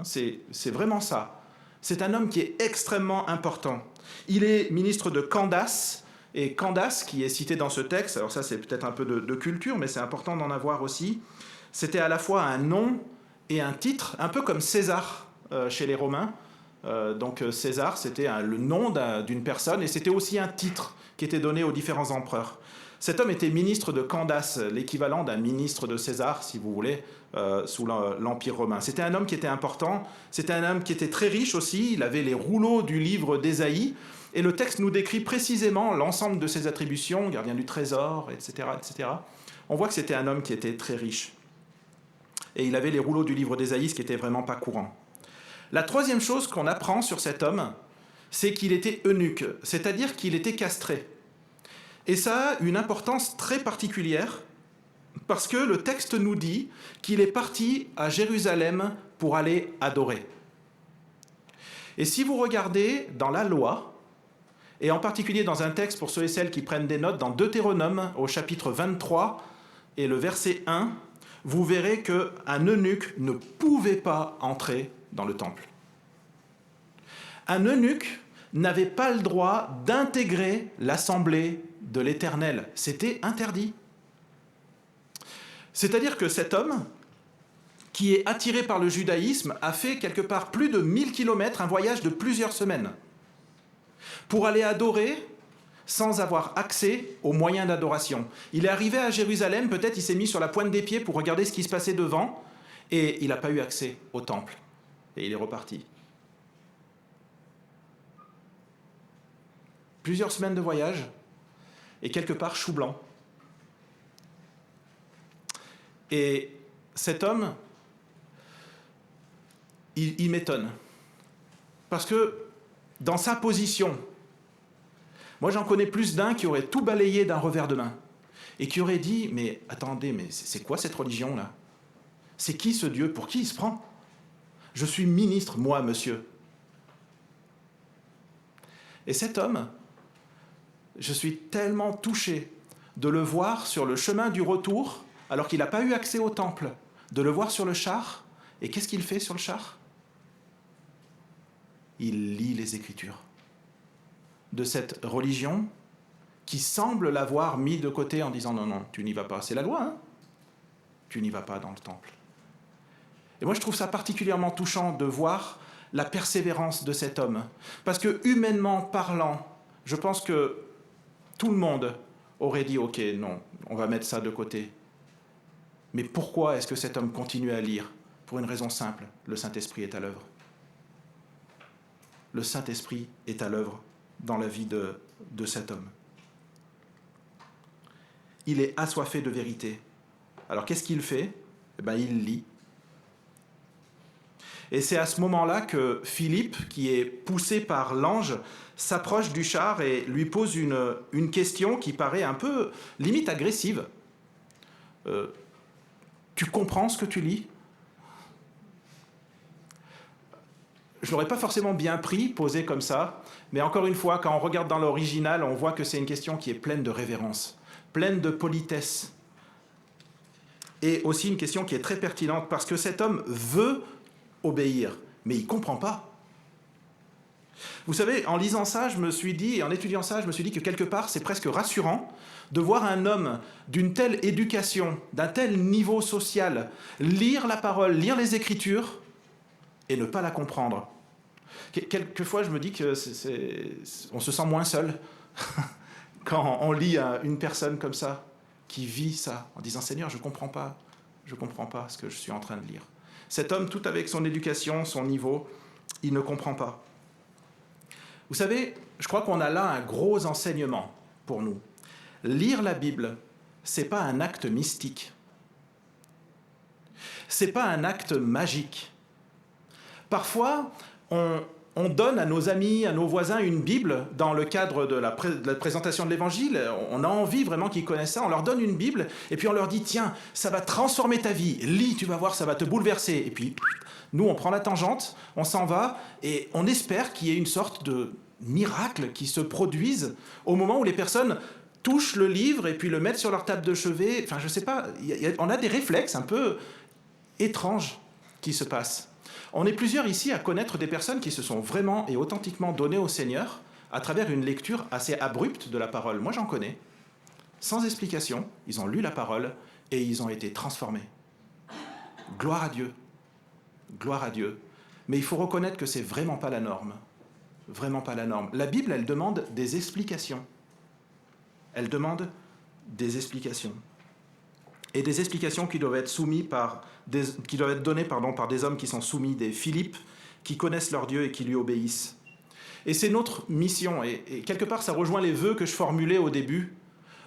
C'est vraiment ça. C'est un homme qui est extrêmement important. Il est ministre de Candace, et Candace, qui est cité dans ce texte, alors ça c'est peut-être un peu de culture, mais c'est important d'en avoir aussi, c'était à la fois un nom et un titre, un peu comme César chez les Romains. Donc César, c'était le nom d'une personne, et c'était aussi un titre qui était donné aux différents empereurs. Cet homme était ministre de Candace, l'équivalent d'un ministre de César, si vous voulez, sous l'Empire romain. C'était un homme qui était important, c'était un homme qui était très riche aussi, il avait les rouleaux du livre d'Ésaïe, et le texte nous décrit précisément l'ensemble de ses attributions, gardien du trésor, etc., etc. On voit que c'était un homme qui était très riche. Et il avait les rouleaux du livre d'Ésaïe, ce qui n'était vraiment pas courant. La troisième chose qu'on apprend sur cet homme, c'est qu'il était eunuque, c'est-à-dire qu'il était castré. Et ça a une importance très particulière, parce que le texte nous dit qu'il est parti à Jérusalem pour aller adorer. Et si vous regardez dans la loi, et en particulier dans un texte pour ceux et celles qui prennent des notes, dans Deutéronome, au chapitre 23 et le verset 1, vous verrez qu'un eunuque ne pouvait pas entrer dans le temple. Un eunuque n'avait pas le droit d'intégrer l'assemblée de l'Éternel. C'était interdit. C'est-à-dire que cet homme, qui est attiré par le judaïsme, a fait quelque part plus de 1000 km, un voyage de plusieurs semaines, pour aller adorer sans avoir accès aux moyens d'adoration. Il est arrivé à Jérusalem, peut-être il s'est mis sur la pointe des pieds pour regarder ce qui se passait devant, et il n'a pas eu accès au temple. Et il est reparti. Plusieurs semaines de voyage, et quelque part chou blanc. Et cet homme, il m'étonne. Parce que dans sa position, moi j'en connais plus d'un qui aurait tout balayé d'un revers de main. Et qui aurait dit, mais attendez, mais c'est quoi cette religion-là? C'est qui ce Dieu? Pour qui il se prend? Je suis ministre, moi, monsieur. Et cet homme, je suis tellement touché de le voir sur le chemin du retour, alors qu'il n'a pas eu accès au temple, de le voir sur le char. Et qu'est-ce qu'il fait sur le char? Il lit les Écritures de cette religion qui semble l'avoir mis de côté en disant « Non, non, tu n'y vas pas, c'est la loi, hein? Tu n'y vas pas dans le temple. » Et moi, je trouve ça particulièrement touchant de voir la persévérance de cet homme. Parce que, humainement parlant, je pense que tout le monde aurait dit « Ok, non, on va mettre ça de côté. » Mais pourquoi est-ce que cet homme continue à lire? Pour une raison simple, le Saint-Esprit est à l'œuvre. Le Saint-Esprit est à l'œuvre dans la vie de cet homme. Il est assoiffé de vérité. Alors qu'est-ce qu'il fait? Eh bien, il lit. Et c'est à ce moment-là que Philippe, qui est poussé par l'ange, s'approche du char et lui pose une question qui paraît un peu limite agressive. Tu comprends ce que tu lis? Je ne l'aurais pas forcément bien pris, posé comme ça, mais encore une fois, quand on regarde dans l'original, on voit que c'est une question qui est pleine de révérence, pleine de politesse. Et aussi une question qui est très pertinente, parce que cet homme veut obéir, mais il ne comprend pas. Vous savez, en lisant ça, je me suis dit, et en étudiant ça, je me suis dit que quelque part, c'est presque rassurant de voir un homme d'une telle éducation, d'un tel niveau social, lire la parole, lire les Écritures, et ne pas la comprendre. Quelquefois, je me dis que on se sent moins seul quand on lit une personne comme ça, qui vit ça, en disant « Seigneur, je ne comprends pas ce que je suis en train de lire. » Cet homme, tout avec son éducation, son niveau, il ne comprend pas. Vous savez, je crois qu'on a là un gros enseignement pour nous. Lire la Bible, ce n'est pas un acte mystique. Ce n'est pas un acte magique. Parfois, on donne à nos amis, à nos voisins une Bible dans le cadre de la présentation de l'Évangile. On a envie vraiment qu'ils connaissent ça. On leur donne une Bible et puis on leur dit « Tiens, ça va transformer ta vie. Lis, tu vas voir, ça va te bouleverser. » Et puis, nous, on prend la tangente, on s'en va et on espère qu'il y ait une sorte de miracle qui se produise au moment où les personnes touchent le livre et puis le mettent sur leur table de chevet. Enfin, je ne sais pas, on a des réflexes un peu étranges qui se passent. On est plusieurs ici à connaître des personnes qui se sont vraiment et authentiquement données au Seigneur à travers une lecture assez abrupte de la parole. Moi, j'en connais. Sans explication, ils ont lu la parole et ils ont été transformés. Gloire à Dieu. Gloire à Dieu. Mais il faut reconnaître que c'est vraiment pas la norme. Vraiment pas la norme. La Bible, elle demande des explications. Elle demande des explications. Et des explications qui doivent être données par des hommes qui sont soumis, des Philippe, qui connaissent leur Dieu et qui lui obéissent. Et c'est notre mission, et quelque part ça rejoint les vœux que je formulais au début,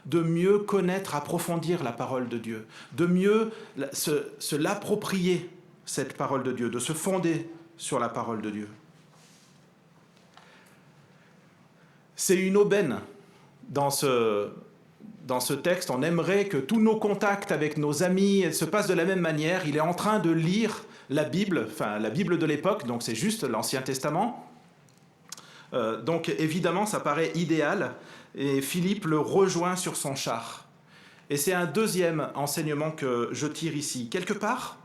de mieux connaître, approfondir la parole de Dieu, de mieux se l'approprier, cette parole de Dieu, de se fonder sur la parole de Dieu. C'est une aubaine dans ce texte. On aimerait que tous nos contacts avec nos amis se passent de la même manière. Il est en train de lire la Bible, enfin la Bible de l'époque, donc c'est juste l'Ancien Testament. Donc évidemment, ça paraît idéal, et Philippe le rejoint sur son char. Et c'est un deuxième enseignement que je tire ici. Quelque part,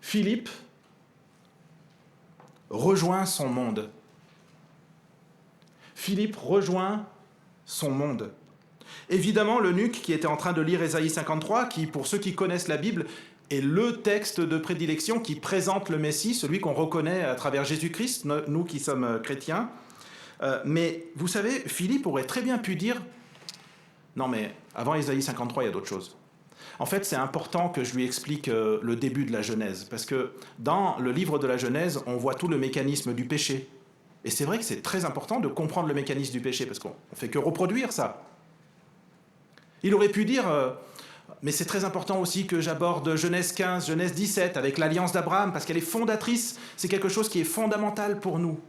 Philippe rejoint son monde. Philippe rejoint son monde. Évidemment, l'eunuque qui était en train de lire Ésaïe 53, qui, pour ceux qui connaissent la Bible, est le texte de prédilection qui présente le Messie, celui qu'on reconnaît à travers Jésus-Christ, nous qui sommes chrétiens. Mais vous savez, Philippe aurait très bien pu dire « Non mais avant Ésaïe 53, il y a d'autres choses ». En fait, c'est important que je lui explique le début de la Genèse, parce que dans le livre de la Genèse, on voit tout le mécanisme du péché. Et c'est vrai que c'est très important de comprendre le mécanisme du péché, parce qu'on ne fait que reproduire ça. Il aurait pu dire, mais c'est très important aussi que j'aborde Genèse 15, Genèse 17, avec l'alliance d'Abraham, parce qu'elle est fondatrice, c'est quelque chose qui est fondamental pour nous.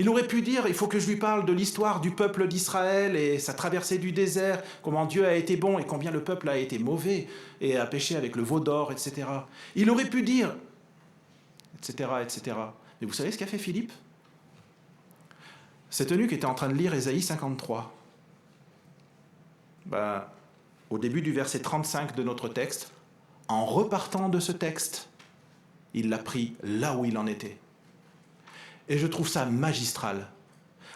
Il aurait pu dire, il faut que je lui parle de l'histoire du peuple d'Israël et sa traversée du désert, comment Dieu a été bon et combien le peuple a été mauvais et a péché avec le veau d'or, etc. Il aurait pu dire, etc., etc. Mais vous savez ce qu'a fait Philippe ? Cet eunuque était en train de lire Ésaïe 53. Au début du verset 35 de notre texte, en repartant de ce texte, il l'a pris là où il en était. Et je trouve ça magistral.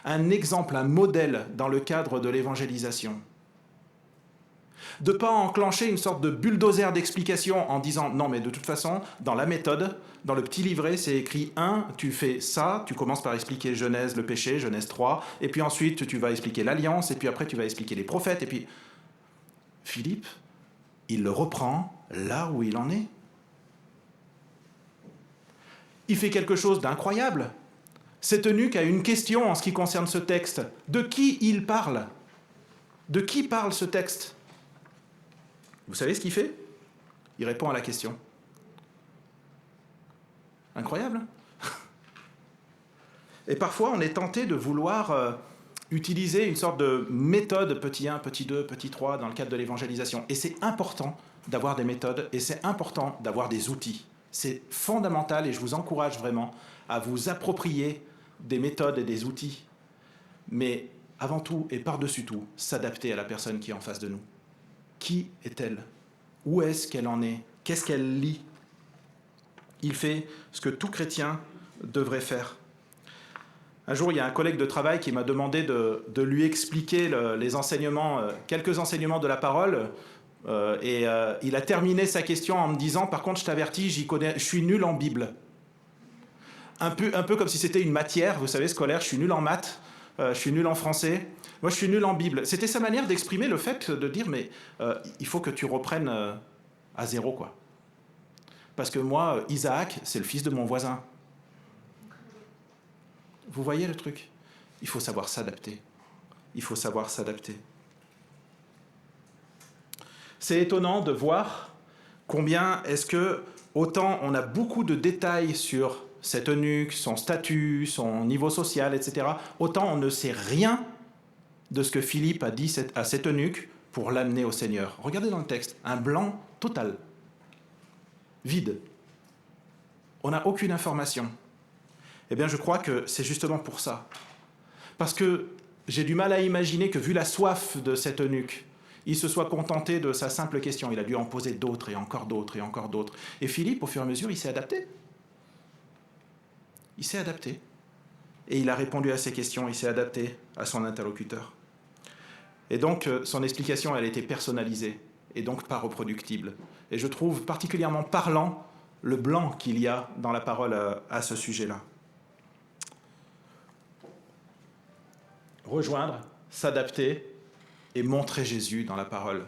Un exemple, un modèle dans le cadre de l'évangélisation. De ne pas enclencher une sorte de bulldozer d'explication en disant « Non, mais de toute façon, dans la méthode, dans le petit livret, c'est écrit 1, tu fais ça, tu commences par expliquer Genèse, le péché, Genèse 3, et puis ensuite tu vas expliquer l'alliance, et puis après tu vas expliquer les prophètes, et puis... » Philippe, il le reprend là où il en est. Il fait quelque chose d'incroyable. Cet eunuque a une question en ce qui concerne ce texte. De qui il parle ? De qui parle ce texte ? Vous savez ce qu'il fait ? Il répond à la question. Incroyable, hein ? Et parfois, on est tenté de vouloir utiliser une sorte de méthode petit 1, petit 2, petit 3 dans le cadre de l'évangélisation. Et c'est important d'avoir des méthodes et c'est important d'avoir des outils. C'est fondamental et je vous encourage vraiment à vous approprier des méthodes et des outils. Mais avant tout et par-dessus tout, s'adapter à la personne qui est en face de nous. Qui est-elle ? Où est-ce qu'elle en est ? Qu'est-ce qu'elle lit ? Il fait ce que tout chrétien devrait faire. Un jour, il y a un collègue de travail qui m'a demandé de lui expliquer les enseignements, quelques enseignements de la parole. Il a terminé sa question en me disant « Par contre, je t'avertis, je suis nul en Bible. » un peu comme si c'était une matière, vous savez, scolaire. Je suis nul en maths, je suis nul en français. Moi, je suis nul en Bible. C'était sa manière d'exprimer le fait de dire, mais il faut que tu reprennes à zéro, quoi. Parce que moi, Isaac, c'est le fils de mon voisin. Vous voyez le truc? Il faut savoir s'adapter. Il faut savoir s'adapter. C'est étonnant de voir combien est-ce que, autant on a beaucoup de détails sur cet eunuque, son statut, son niveau social, etc., autant on ne sait rien de ce que Philippe a dit à cet eunuque pour l'amener au Seigneur. Regardez dans le texte, un blanc total, vide. On n'a aucune information. Eh bien, je crois que c'est justement pour ça. Parce que j'ai du mal à imaginer que, vu la soif de cet eunuque, il se soit contenté de sa simple question. Il a dû en poser d'autres et encore d'autres et encore d'autres. Et Philippe, au fur et à mesure, il s'est adapté. Il s'est adapté. Et il a répondu à ses questions, il s'est adapté à son interlocuteur. Et donc, son explication, elle était personnalisée et donc pas reproductible. Et je trouve particulièrement parlant le blanc qu'il y a dans la parole à ce sujet-là. Rejoindre, s'adapter et montrer Jésus dans la parole.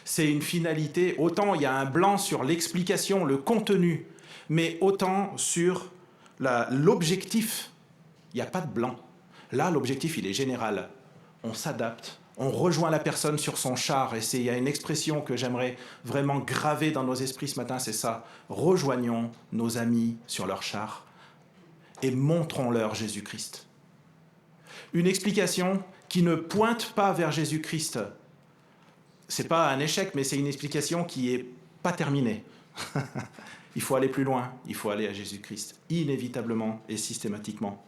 C'est une finalité, autant il y a un blanc sur l'explication, le contenu, mais autant sur l'objectif. Il n'y a pas de blanc. Là, l'objectif, il est général. On s'adapte, on rejoint la personne sur son char, et il y a une expression que j'aimerais vraiment graver dans nos esprits ce matin, c'est ça. Rejoignons nos amis sur leur char et montrons-leur Jésus-Christ. Une explication qui ne pointe pas vers Jésus-Christ. C'est pas un échec, mais c'est une explication qui n'est pas terminée. Il faut aller plus loin, il faut aller à Jésus-Christ, inévitablement et systématiquement.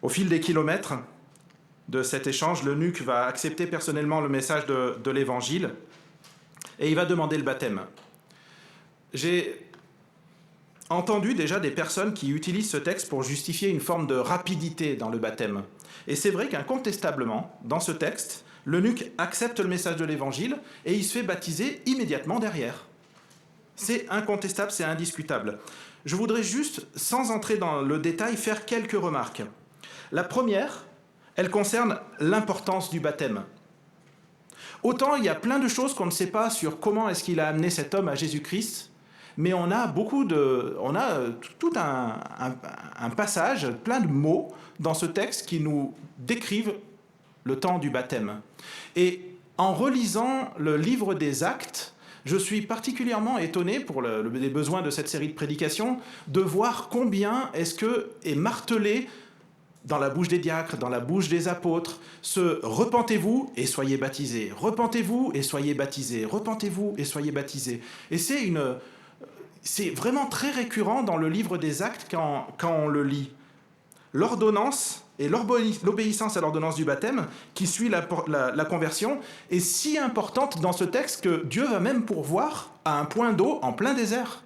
Au fil des kilomètres de cet échange, l'eunuque va accepter personnellement le message de l'Évangile et il va demander le baptême. J'ai entendu déjà des personnes qui utilisent ce texte pour justifier une forme de rapidité dans le baptême. Et c'est vrai qu'incontestablement, dans ce texte, l'eunuque accepte le message de l'Évangile et il se fait baptiser immédiatement derrière. C'est incontestable, c'est indiscutable. Je voudrais juste, sans entrer dans le détail, faire quelques remarques. La première, elle concerne l'importance du baptême. Autant il y a plein de choses qu'on ne sait pas sur comment est-ce qu'il a amené cet homme à Jésus-Christ, mais on a tout un passage, plein de mots dans ce texte qui nous décrivent le temps du baptême. Et en relisant le livre des Actes, je suis particulièrement étonné, pour les besoins de cette série de prédications, de voir combien est-ce que est martelé dans la bouche des diacres, dans la bouche des apôtres, ce « repentez-vous et soyez baptisés »,« repentez-vous et soyez baptisés »,« repentez-vous et soyez baptisés ». Et c'est vraiment très récurrent dans le livre des Actes quand on le lit. L'ordonnance et l'obéissance à l'ordonnance du baptême qui suit la conversion est si importante dans ce texte que Dieu va même pourvoir à un point d'eau en plein désert.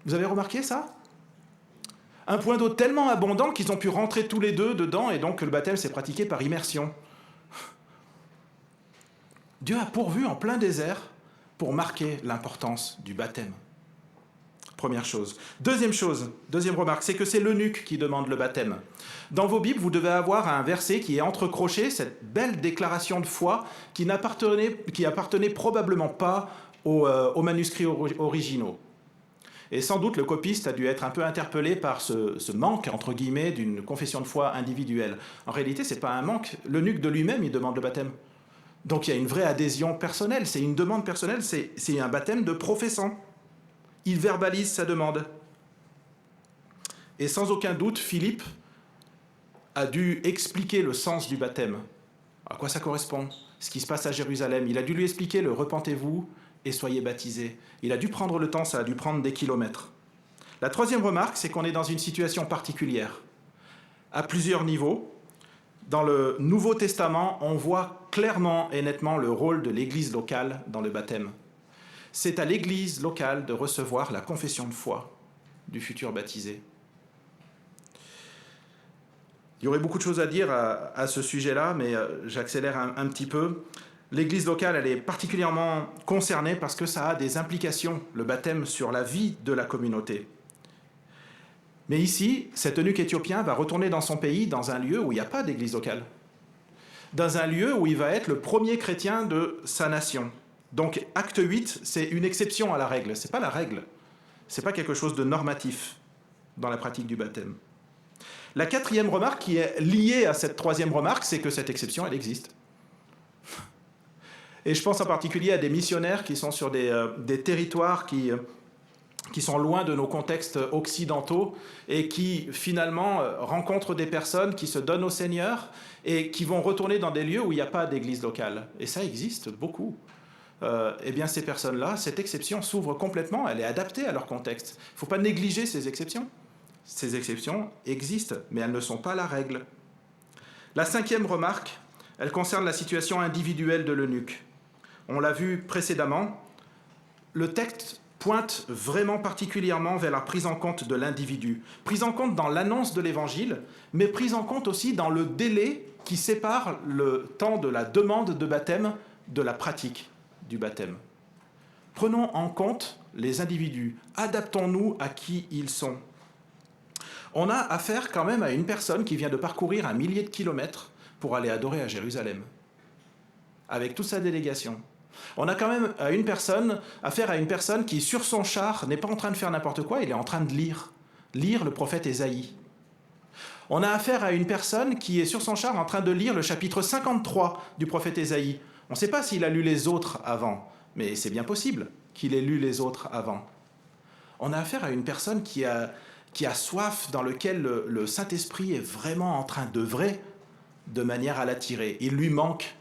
Vous avez remarqué ça ? Un point d'eau tellement abondant qu'ils ont pu rentrer tous les deux dedans et donc le baptême s'est pratiqué par immersion. Dieu a pourvu en plein désert pour marquer l'importance du baptême. Première chose. Deuxième remarque, c'est que c'est l'eunuque qui demande le baptême. Dans vos Bibles, vous devez avoir un verset qui est entrecroché, cette belle déclaration de foi qui appartenait probablement pas aux manuscrits originaux. Et sans doute, le copiste a dû être un peu interpellé par ce manque, entre guillemets, d'une confession de foi individuelle. En réalité, ce n'est pas un manque. L'eunuque de lui-même, il demande le baptême. Donc il y a une vraie adhésion personnelle, c'est une demande personnelle, c'est un baptême de professant. Il verbalise sa demande. Et sans aucun doute, Philippe a dû expliquer le sens du baptême. À quoi ça correspond ? Ce qui se passe à Jérusalem. Il a dû lui expliquer le « repentez-vous et soyez baptisés ». Il a dû prendre le temps, ça a dû prendre des kilomètres. La troisième remarque, c'est qu'on est dans une situation particulière, à plusieurs niveaux. Dans le Nouveau Testament, on voit clairement et nettement le rôle de l'Église locale dans le baptême. C'est à l'Église locale de recevoir la confession de foi du futur baptisé. Il y aurait beaucoup de choses à dire à ce sujet-là, mais j'accélère un petit peu. L'Église locale, elle est particulièrement concernée parce que ça a des implications, le baptême, sur la vie de la communauté. Mais ici, cet eunuque éthiopien va retourner dans son pays, dans un lieu où il n'y a pas d'église locale. Dans un lieu où il va être le premier chrétien de sa nation. Donc, acte 8, c'est une exception à la règle. Ce n'est pas la règle. Ce n'est pas quelque chose de normatif dans la pratique du baptême. La quatrième remarque qui est liée à cette troisième remarque, c'est que cette exception, elle existe. Et je pense en particulier à des missionnaires qui sont sur des territoires qui sont loin de nos contextes occidentaux et qui finalement rencontrent des personnes qui se donnent au Seigneur et qui vont retourner dans des lieux où il n'y a pas d'église locale. Et ça existe beaucoup. Eh bien ces personnes-là, cette exception s'ouvre complètement, elle est adaptée à leur contexte. Il ne faut pas négliger ces exceptions. Ces exceptions existent, mais elles ne sont pas la règle. La cinquième remarque, elle concerne la situation individuelle de l'eunuque. On l'a vu précédemment, le texte pointe vraiment particulièrement vers la prise en compte de l'individu. Prise en compte dans l'annonce de l'Évangile, mais prise en compte aussi dans le délai qui sépare le temps de la demande de baptême de la pratique du baptême. Prenons en compte les individus, adaptons-nous à qui ils sont. On a affaire quand même à une personne qui vient de parcourir 1 millier de kilomètres pour aller adorer à Jérusalem, avec toute sa délégation. On a quand même affaire à une personne qui, sur son char, n'est pas en train de faire n'importe quoi, il est en train de lire le prophète Ésaïe. On a affaire à une personne qui est sur son char en train de lire le chapitre 53 du prophète Ésaïe. On ne sait pas s'il a lu les autres avant, mais c'est bien possible qu'il ait lu les autres avant. On a affaire à une personne qui a soif, dans lequel le Saint-Esprit est vraiment en train d'œuvrer de manière à l'attirer. Il lui manque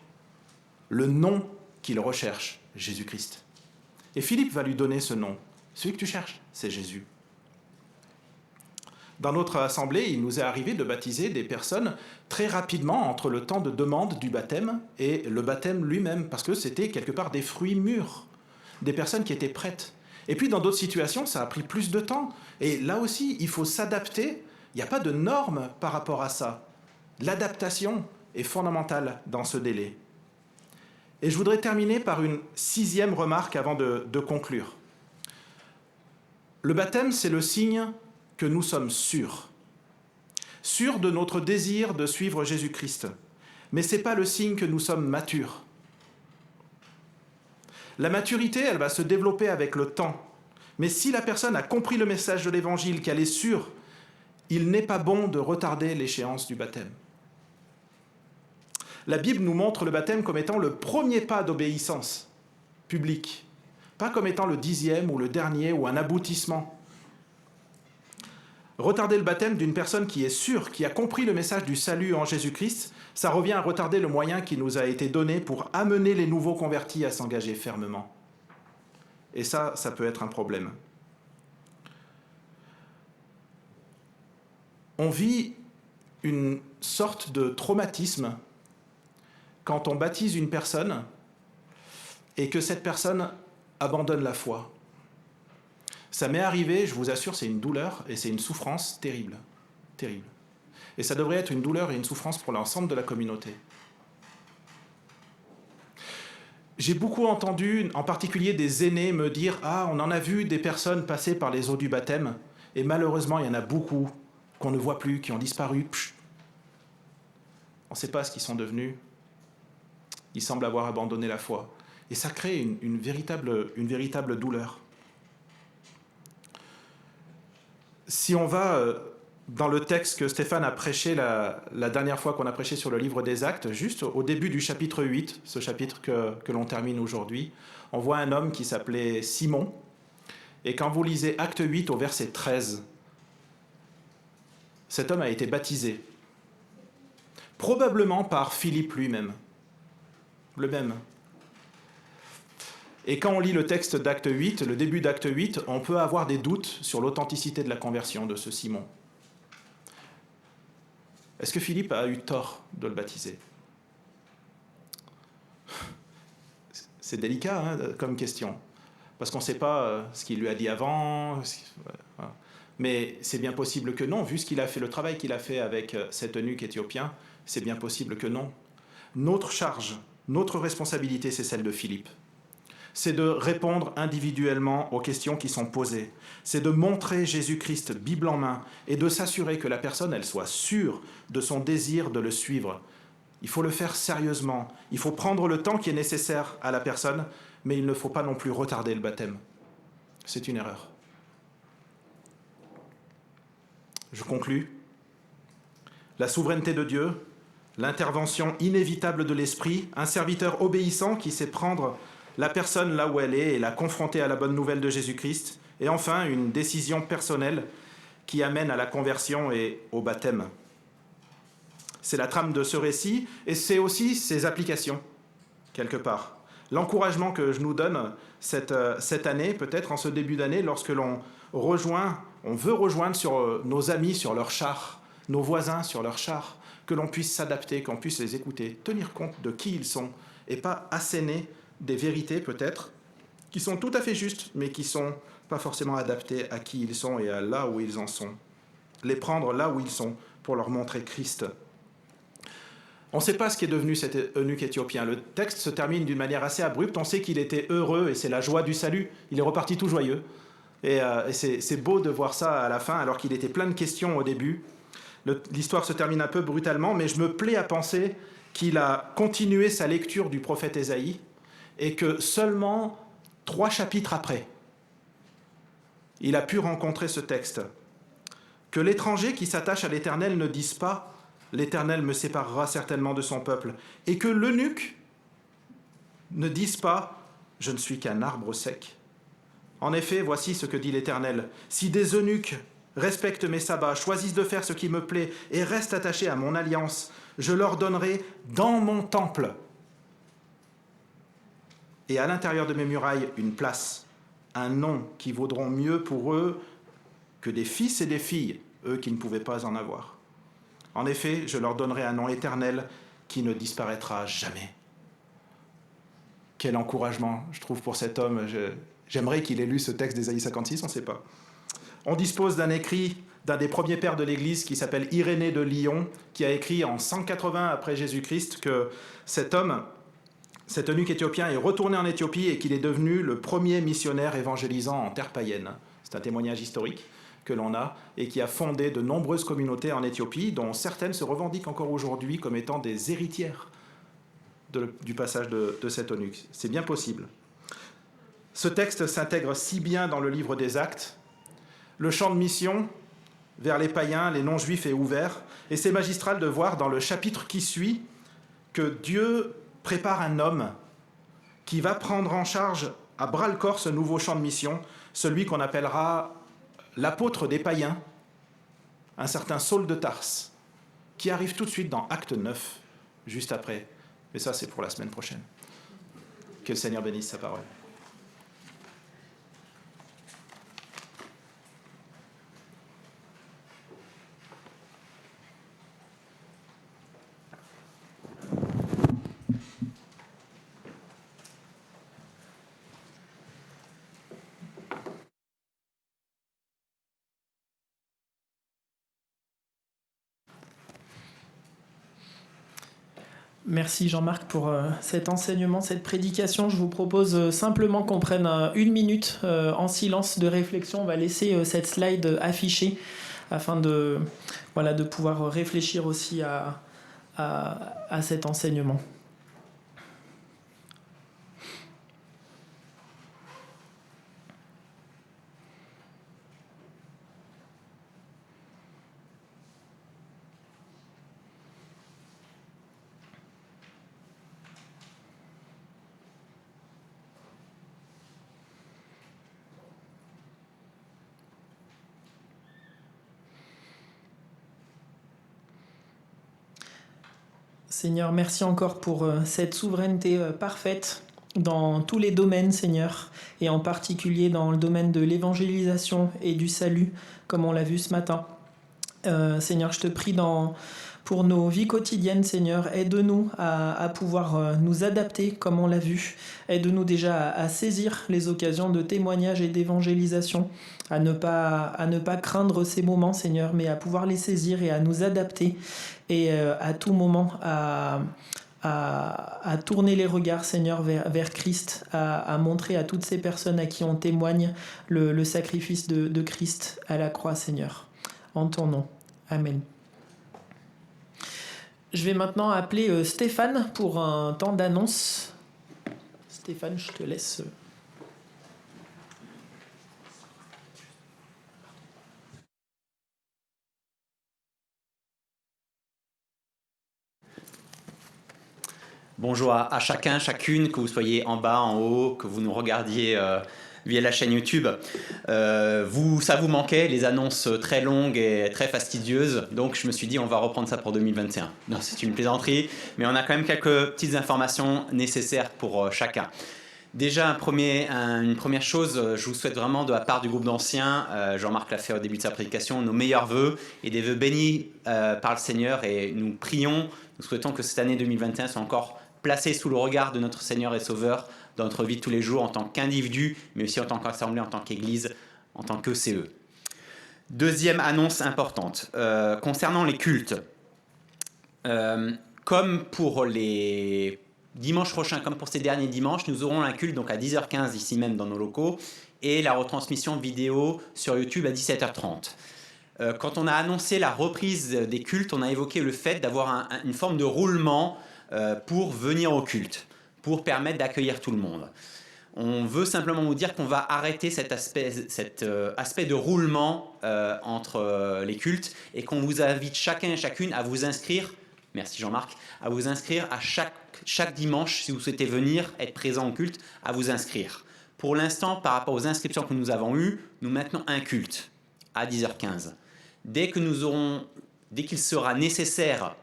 le nom qu'il recherche, Jésus-Christ. Et Philippe va lui donner ce nom. Celui que tu cherches, c'est Jésus. Dans notre assemblée, il nous est arrivé de baptiser des personnes très rapidement entre le temps de demande du baptême et le baptême lui-même, parce que c'était quelque part des fruits mûrs, des personnes qui étaient prêtes. Et puis dans d'autres situations, ça a pris plus de temps. Et là aussi, il faut s'adapter. Il n'y a pas de normes par rapport à ça. L'adaptation est fondamentale dans ce délai. Et je voudrais terminer par une 6e remarque avant de conclure. Le baptême, c'est le signe que nous sommes sûrs. Sûrs de notre désir de suivre Jésus-Christ. Mais ce n'est pas le signe que nous sommes matures. La maturité, elle va se développer avec le temps. Mais si la personne a compris le message de l'Évangile, qu'elle est sûre, il n'est pas bon de retarder l'échéance du baptême. La Bible nous montre le baptême comme étant le premier pas d'obéissance publique, pas comme étant le 10e ou le dernier ou un aboutissement. Retarder le baptême d'une personne qui est sûre, qui a compris le message du salut en Jésus-Christ, ça revient à retarder le moyen qui nous a été donné pour amener les nouveaux convertis à s'engager fermement. Et ça peut être un problème. On vit une sorte de traumatisme quand on baptise une personne et que cette personne abandonne la foi. Ça m'est arrivé, je vous assure, c'est une douleur et c'est une souffrance terrible, terrible. Et ça devrait être une douleur et une souffrance pour l'ensemble de la communauté. J'ai beaucoup entendu, en particulier des aînés, me dire « Ah, on en a vu des personnes passer par les eaux du baptême, et malheureusement, il y en a beaucoup qu'on ne voit plus, qui ont disparu. Psh. On ne sait pas ce qu'ils sont devenus. Ils semblent avoir abandonné la foi. » Et ça crée une véritable douleur. Si on va dans le texte que Stéphane a prêché la dernière fois qu'on a prêché sur le livre des Actes, juste au début du chapitre 8, ce chapitre que l'on termine aujourd'hui, on voit un homme qui s'appelait Simon. Et quand vous lisez Acte 8 au verset 13, cet homme a été baptisé, probablement par Philippe lui-même, le même. Et quand on lit le texte d'Acte 8, le début d'Acte 8, on peut avoir des doutes sur l'authenticité de la conversion de ce Simon. Est-ce que Philippe a eu tort de le baptiser ? C'est délicat comme question, parce qu'on ne sait pas ce qu'il lui a dit avant. Mais c'est bien possible que non, vu ce qu'il a fait, le travail qu'il a fait avec cet eunuque éthiopien, c'est bien possible que non. Notre charge, notre responsabilité, c'est celle de Philippe. c'est de répondre individuellement aux questions qui sont posées. C'est de montrer Jésus-Christ, Bible en main, et de s'assurer que la personne, elle soit sûre de son désir de le suivre. Il faut le faire sérieusement. Il faut prendre le temps qui est nécessaire à la personne, mais il ne faut pas non plus retarder le baptême. C'est une erreur. Je conclus. La souveraineté de Dieu, l'intervention inévitable de l'Esprit, un serviteur obéissant qui sait prendre la personne là où elle est et la confronter à la bonne nouvelle de Jésus-Christ, et enfin une décision personnelle qui amène à la conversion et au baptême. C'est la trame de ce récit et c'est aussi ses applications, quelque part. L'encouragement que je nous donne cette année, peut-être en ce début d'année, lorsque on veut rejoindre sur nos amis sur leur char, nos voisins sur leur char, que l'on puisse s'adapter, qu'on puisse les écouter, tenir compte de qui ils sont et pas asséner des vérités peut-être qui sont tout à fait justes, mais qui ne sont pas forcément adaptées à qui ils sont et à là où ils en sont. Les prendre là où ils sont pour leur montrer Christ. On ne sait pas ce qui est devenu cet eunuque éthiopien. Le texte se termine d'une manière assez abrupte. On sait qu'il était heureux et c'est la joie du salut. Il est reparti tout joyeux. Et c'est beau de voir ça à la fin, alors qu'il était plein de questions au début. L'histoire se termine un peu brutalement, mais je me plais à penser qu'il a continué sa lecture du prophète Ésaïe et que seulement 3 chapitres après, il a pu rencontrer ce texte. Que l'étranger qui s'attache à l'Éternel ne dise pas « L'Éternel me séparera certainement de son peuple » et que l'eunuque ne dise pas « Je ne suis qu'un arbre sec ». En effet, voici ce que dit l'Éternel. « Si des eunuques respectent mes sabbats, choisissent de faire ce qui me plaît et restent attachés à mon alliance, je leur donnerai dans mon temple et à l'intérieur de mes murailles une place, un nom qui vaudront mieux pour eux que des fils et des filles, eux qui ne pouvaient pas en avoir. En effet, je leur donnerai un nom éternel qui ne disparaîtra jamais. » Quel encouragement, je trouve, pour cet homme. J'aimerais qu'il ait lu ce texte d'Ésaïe 56, on ne sait pas. On dispose d'un écrit d'un des premiers pères de l'Église qui s'appelle Irénée de Lyon, qui a écrit en 180 après Jésus-Christ que cet homme, cet eunuque éthiopien, est retourné en Éthiopie et qu'il est devenu le premier missionnaire évangélisant en terre païenne. C'est un témoignage historique que l'on a et qui a fondé de nombreuses communautés en Éthiopie, dont certaines se revendiquent encore aujourd'hui comme étant des héritières du passage de cet eunuque. C'est bien possible. Ce texte s'intègre si bien dans le livre des Actes. Le champ de mission vers les païens, les non-juifs est ouvert, et c'est magistral de voir dans le chapitre qui suit que Dieu prépare un homme qui va prendre en charge à bras-le-corps ce nouveau champ de mission, celui qu'on appellera l'apôtre des païens, un certain Saul de Tarse, qui arrive tout de suite dans Acte 9, juste après. Mais ça, c'est pour la semaine prochaine. Que le Seigneur bénisse sa parole. Merci Jean-Marc pour cet enseignement, cette prédication. Je vous propose simplement qu'on prenne 1 minute en silence de réflexion. On va laisser cette slide affichée afin de pouvoir réfléchir aussi à cet enseignement. Seigneur, merci encore pour cette souveraineté parfaite dans tous les domaines, Seigneur, et en particulier dans le domaine de l'évangélisation et du salut, comme on l'a vu ce matin. Seigneur, je te prie pour nos vies quotidiennes, Seigneur, aide-nous à pouvoir nous adapter comme on l'a vu. Aide-nous déjà à saisir les occasions de témoignage et d'évangélisation, à ne pas craindre ces moments, Seigneur, mais à pouvoir les saisir et à nous adapter et à tout moment à à tourner les regards, Seigneur, vers Christ, à montrer à toutes ces personnes à qui on témoigne le sacrifice de Christ à la croix, Seigneur. En ton nom. Amen. Je vais maintenant appeler Stéphane pour un temps d'annonce. Stéphane, je te laisse. Bonjour à chacun, chacune, que vous soyez en bas, en haut, que vous nous regardiez via la chaîne YouTube. Ça vous manquait, les annonces très longues et très fastidieuses, donc je me suis dit on va reprendre ça pour 2021. Non, c'est une plaisanterie, mais on a quand même quelques petites informations nécessaires pour chacun. Déjà, une première chose, je vous souhaite vraiment de la part du groupe d'anciens, Jean-Marc l'a fait au début de sa prédication, nos meilleurs vœux et des vœux bénis par le Seigneur, et nous prions, nous souhaitons que cette année 2021 soit encore placée sous le regard de notre Seigneur et Sauveur dans notre vie de tous les jours en tant qu'individu, mais aussi en tant qu'assemblée, en tant qu'Église, en tant qu'ECE. Deuxième annonce importante, concernant les cultes. Comme pour les dimanches prochains, comme pour ces derniers dimanches, nous aurons un culte donc à 10h15 ici même dans nos locaux et la retransmission vidéo sur YouTube à 17h30. Quand on a annoncé la reprise des cultes, on a évoqué le fait d'avoir une forme de roulement pour venir au culte, pour permettre d'accueillir tout le monde. On veut simplement vous dire qu'on va arrêter cet aspect de roulement entre les cultes et qu'on vous invite chacun et chacune à vous inscrire, merci Jean-Marc, à vous inscrire à chaque dimanche, si vous souhaitez venir, être présent au culte, à vous inscrire. Pour l'instant, par rapport aux inscriptions que nous avons eues, nous maintenons un culte à 10h15. Dès qu'il sera nécessaire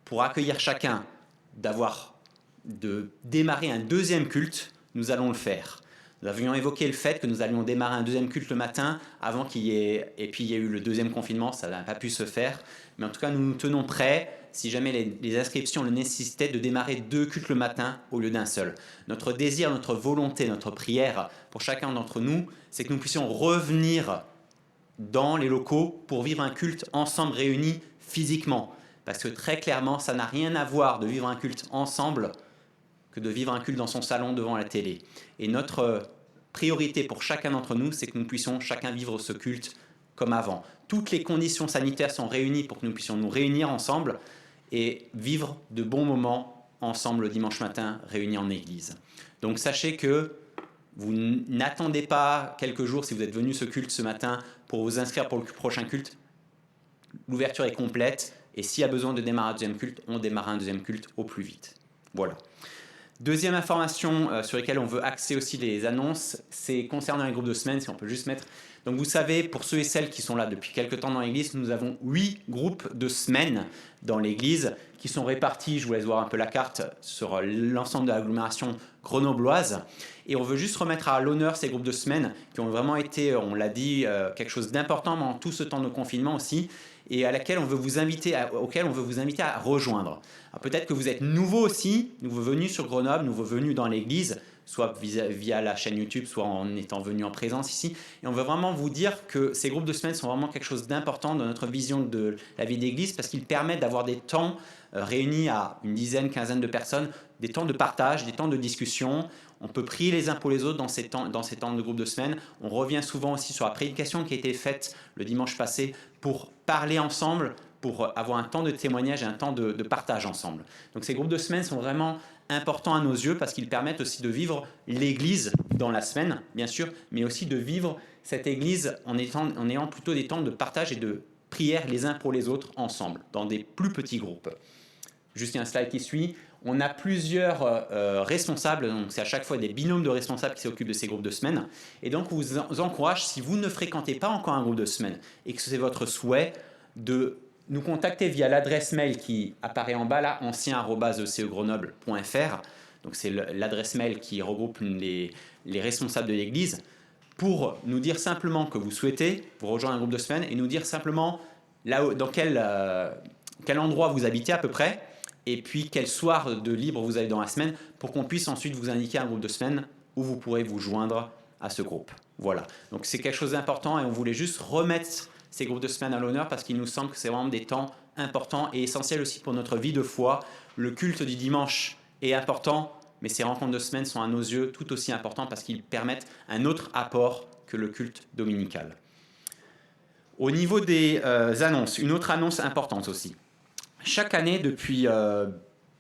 pour accueillir chacun de démarrer un deuxième culte, nous allons le faire. Nous avions évoqué le fait que nous allions démarrer un deuxième culte le matin avant qu'il y ait... Et puis il y a eu le deuxième confinement, ça n'a pas pu se faire. Mais en tout cas, nous nous tenons prêts, si jamais les inscriptions le nécessitaient, de démarrer 2 cultes le matin au lieu d'un seul. Notre désir, notre volonté, notre prière pour chacun d'entre nous, c'est que nous puissions revenir dans les locaux pour vivre un culte ensemble réunis physiquement. Parce que très clairement, ça n'a rien à voir de vivre un culte ensemble que de vivre un culte dans son salon devant la télé. Et notre priorité pour chacun d'entre nous, c'est que nous puissions chacun vivre ce culte comme avant. Toutes les conditions sanitaires sont réunies pour que nous puissions nous réunir ensemble et vivre de bons moments ensemble le dimanche matin, réunis en église. Donc sachez que vous n'attendez pas quelques jours si vous êtes venu ce culte ce matin pour vous inscrire pour le prochain culte. L'ouverture est complète et s'il y a besoin de démarrer un deuxième culte, on démarre un deuxième culte au plus vite. Voilà. Deuxième information sur laquelle on veut axer aussi les annonces, c'est concernant les groupes de semaines, si on peut juste mettre. Donc vous savez, pour ceux et celles qui sont là depuis quelques temps dans l'église, nous avons 8 groupes de semaines dans l'église qui sont répartis, je vous laisse voir un peu la carte, sur l'ensemble de l'agglomération grenobloise. Et on veut juste remettre à l'honneur ces groupes de semaines qui ont vraiment été, on l'a dit, quelque chose d'important pendant tout ce temps de confinement aussi, et auquel on veut vous inviter à rejoindre. Alors peut-être que vous êtes nouveau aussi, nouveau venu sur Grenoble, nouveau venu dans l'église, soit via la chaîne YouTube, soit en étant venu en présence ici. Et on veut vraiment vous dire que ces groupes de semaines sont vraiment quelque chose d'important dans notre vision de la vie d'église parce qu'ils permettent d'avoir des temps réunis à une dizaine, quinzaine de personnes, des temps de partage, des temps de discussion. On peut prier les uns pour les autres dans ces temps de groupe de semaine. On revient souvent aussi sur la prédication qui a été faite le dimanche passé pour parler ensemble, pour avoir un temps de témoignage et un temps de partage ensemble. Donc ces groupes de semaine sont vraiment importants à nos yeux parce qu'ils permettent aussi de vivre l'Église dans la semaine, bien sûr, mais aussi de vivre cette Église en ayant plutôt des temps de partage et de prière les uns pour les autres ensemble, dans des plus petits groupes. Juste un slide qui suit. On a plusieurs responsables, donc c'est à chaque fois des binômes de responsables qui s'occupent de ces groupes de semaine. Et donc, on vous encourage, si vous ne fréquentez pas encore un groupe de semaine et que c'est votre souhait, de nous contacter via l'adresse mail qui apparaît en bas là, ancien@ecegrenoble.fr. Donc, c'est l'adresse mail qui regroupe les responsables de l'Église pour nous dire simplement que vous souhaitez vous rejoindre un groupe de semaine et nous dire simplement là, dans quel endroit vous habitez à peu près. Et puis quel soir de libre vous avez dans la semaine pour qu'on puisse ensuite vous indiquer un groupe de semaine où vous pourrez vous joindre à ce groupe. Voilà, donc c'est quelque chose d'important et on voulait juste remettre ces groupes de semaine à l'honneur parce qu'il nous semble que c'est vraiment des temps importants et essentiels aussi pour notre vie de foi. le culte du dimanche est important, mais ces rencontres de semaine sont à nos yeux tout aussi importantes parce qu'ils permettent un autre apport que le culte dominical. Au niveau des annonces, une autre annonce importante aussi. Chaque année, depuis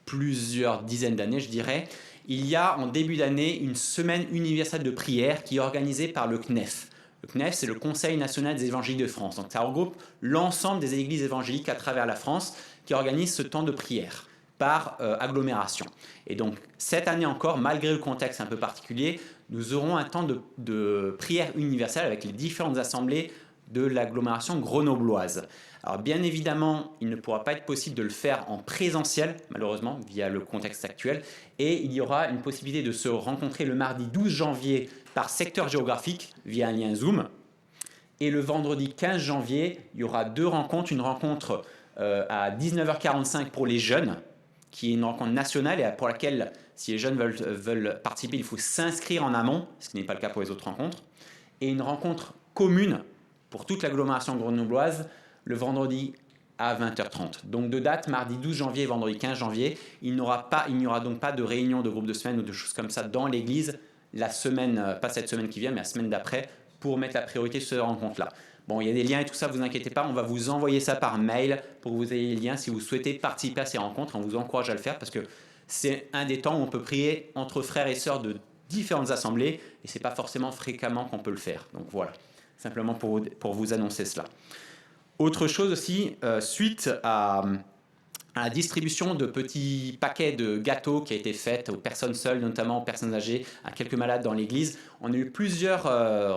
plusieurs dizaines d'années, je dirais, il y a en début d'année une semaine universelle de prière qui est organisée par le CNEF. Le CNEF, c'est le Conseil national des évangéliques de France. Donc, ça regroupe l'ensemble des églises évangéliques à travers la France qui organisent ce temps de prière par agglomération. Et donc, cette année encore, malgré le contexte un peu particulier, nous aurons un temps de prière universelle avec les différentes assemblées de l'agglomération grenobloise. Alors, bien évidemment, il ne pourra pas être possible de le faire en présentiel, malheureusement, via le contexte actuel. Et il y aura une possibilité de se rencontrer le mardi 12 janvier par secteur géographique via un lien Zoom. Et le vendredi 15 janvier, il y aura deux rencontres. Une rencontre à 19h45 pour les jeunes, qui est une rencontre nationale et pour laquelle, si les jeunes veulent participer, il faut s'inscrire en amont, ce qui n'est pas le cas pour les autres rencontres. Et une rencontre commune pour toute l'agglomération grenobloise, le vendredi à 20h30. Donc de date, mardi 12 janvier et vendredi 15 janvier, il n'y aura donc pas de réunion de groupe de semaine ou de choses comme ça dans l'église la semaine, pas cette semaine qui vient, mais la semaine d'après, pour mettre la priorité sur ces rencontres-là. Bon, il y a des liens et tout ça, vous inquiétez pas, on va vous envoyer ça par mail pour que vous ayez les liens si vous souhaitez participer à ces rencontres. On vous encourage à le faire parce que c'est un des temps où on peut prier entre frères et sœurs de différentes assemblées et c'est pas forcément fréquemment qu'on peut le faire. Donc voilà, simplement pour vous annoncer cela. Autre chose aussi, suite à la distribution de petits paquets de gâteaux qui a été faite aux personnes seules, notamment aux personnes âgées, à quelques malades dans l'église, on a eu plusieurs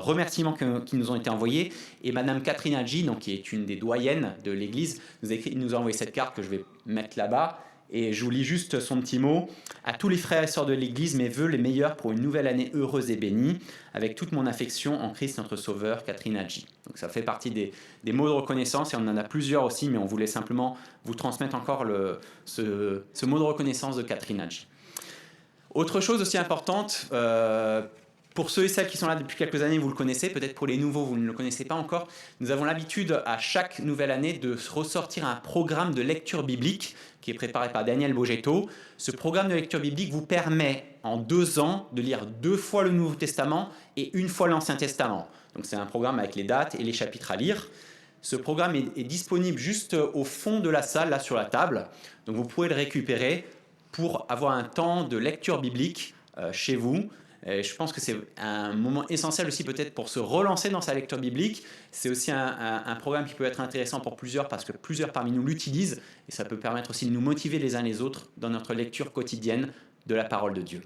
remerciements qui nous ont été envoyés. Et Madame Catherine Hadji, donc, qui est une des doyennes de l'église, nous a envoyé cette carte que je vais mettre là-bas. Et je vous lis juste son petit mot. À tous les frères et sœurs de l'Église, mes vœux les meilleurs pour une nouvelle année heureuse et bénie, avec toute mon affection en Christ notre Sauveur, Catherine Hadji. Donc ça fait partie des mots de reconnaissance et on en a plusieurs aussi, mais on voulait simplement vous transmettre encore ce mot de reconnaissance de Catherine Hadji. Autre chose aussi importante, pour ceux et celles qui sont là depuis quelques années, vous le connaissez, peut-être pour les nouveaux, vous ne le connaissez pas encore, nous avons l'habitude à chaque nouvelle année de ressortir un programme de lecture biblique qui est préparé par Daniel Bogetto. Ce programme de lecture biblique vous permet en 2 ans de lire 2 fois le Nouveau Testament et 1 fois l'Ancien Testament. Donc c'est un programme avec les dates et les chapitres à lire. Ce programme est disponible juste au fond de la salle, là sur la table. Donc vous pouvez le récupérer pour avoir un temps de lecture biblique chez vous. Je pense que c'est un moment essentiel aussi peut-être pour se relancer dans sa lecture biblique. C'est aussi un programme qui peut être intéressant pour plusieurs parce que plusieurs parmi nous l'utilisent et ça peut permettre aussi de nous motiver les uns les autres dans notre lecture quotidienne de la parole de Dieu.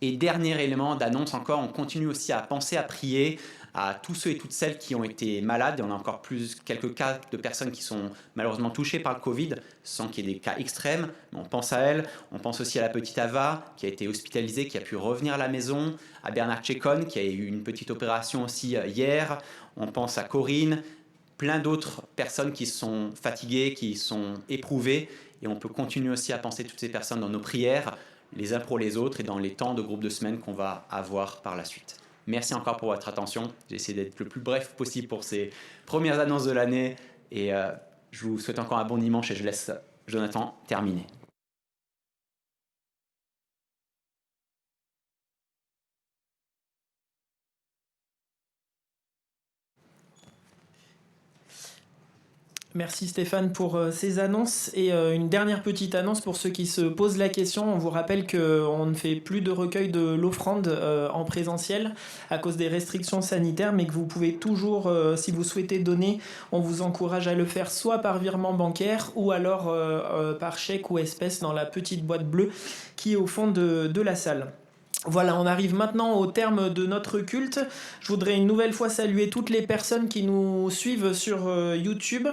Et dernier élément d'annonce encore, on continue aussi à penser à prier à tous ceux et toutes celles qui ont été malades. Et on a encore quelques cas de personnes qui sont malheureusement touchées par le Covid, sans qu'il y ait des cas extrêmes. Mais on pense à elle. On pense aussi à la petite Ava, qui a été hospitalisée, qui a pu revenir à la maison. À Bernard Tchekon, qui a eu une petite opération aussi hier. On pense à Corinne. Plein d'autres personnes qui sont fatiguées, qui sont éprouvées. Et on peut continuer aussi à penser toutes ces personnes dans nos prières, les uns pour les autres, et dans les temps de groupe de semaine qu'on va avoir par la suite. Merci encore pour votre attention. J'ai essayé d'être le plus bref possible pour ces premières annonces de l'année. Et je vous souhaite encore un bon dimanche et je laisse Jonathan terminer. Merci Stéphane pour ces annonces. Et une dernière petite annonce pour ceux qui se posent la question. On vous rappelle qu'on ne fait plus de recueil de l'offrande en présentiel à cause des restrictions sanitaires, mais que vous pouvez toujours, si vous souhaitez donner, on vous encourage à le faire soit par virement bancaire ou alors par chèque ou espèce dans la petite boîte bleue qui est au fond de la salle. Voilà, on arrive maintenant au terme de notre culte. Je voudrais une nouvelle fois saluer toutes les personnes qui nous suivent sur YouTube.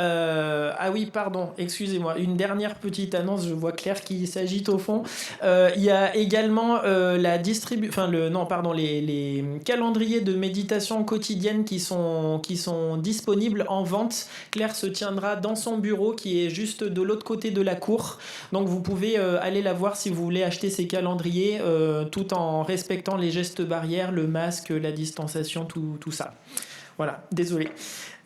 Ah oui, pardon, excusez-moi. Une dernière petite annonce, je vois Claire qui s'agite au fond. Il y a également les calendriers de méditation quotidienne qui sont disponibles en vente. Claire se tiendra dans son bureau qui est juste de l'autre côté de la cour. Donc vous pouvez aller la voir si vous voulez acheter ces calendriers tout en respectant les gestes barrières, le masque, la distanciation, tout ça. Voilà, désolé.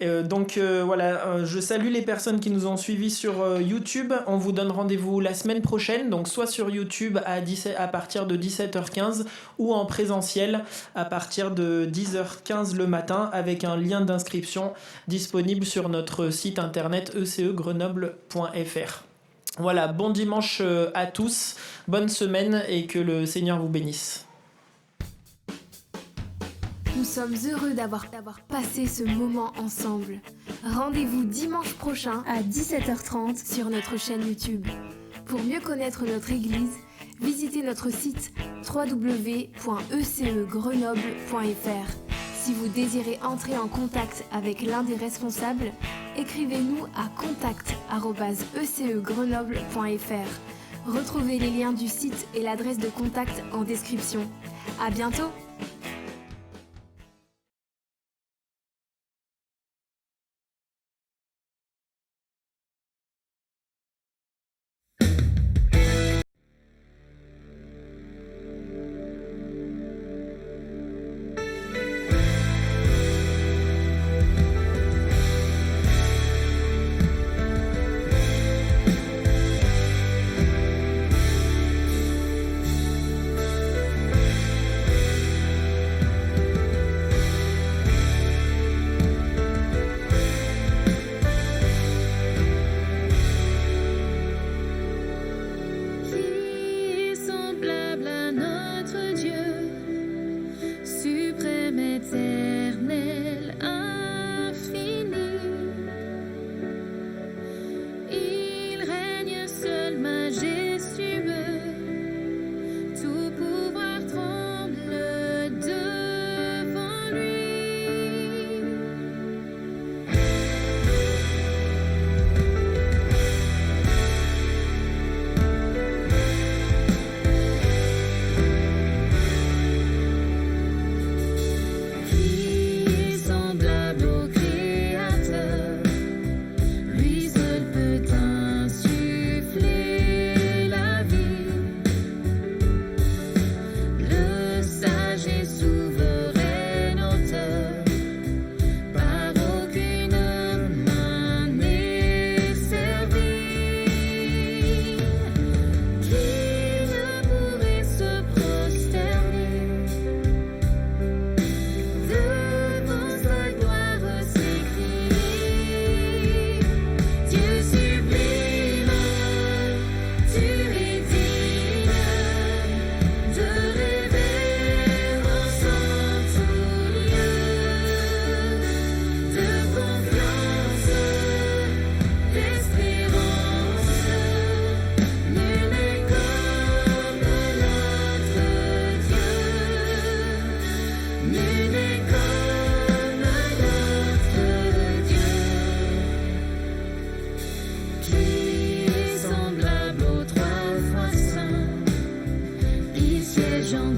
Voilà, je salue les personnes qui nous ont suivis sur YouTube. On vous donne rendez-vous la semaine prochaine, donc soit sur YouTube à partir de 17h15 ou en présentiel à partir de 10h15 le matin avec un lien d'inscription disponible sur notre site internet ecegrenoble.fr. Voilà, bon dimanche à tous, bonne semaine et que le Seigneur vous bénisse. Nous sommes heureux d'avoir passé ce moment ensemble. Rendez-vous dimanche prochain à 17h30 sur notre chaîne YouTube. Pour mieux connaître notre église, visitez notre site www.ecegrenoble.fr. Si vous désirez entrer en contact avec l'un des responsables, écrivez-nous à contact@ecegrenoble.fr. Retrouvez les liens du site et l'adresse de contact en description. À bientôt! Son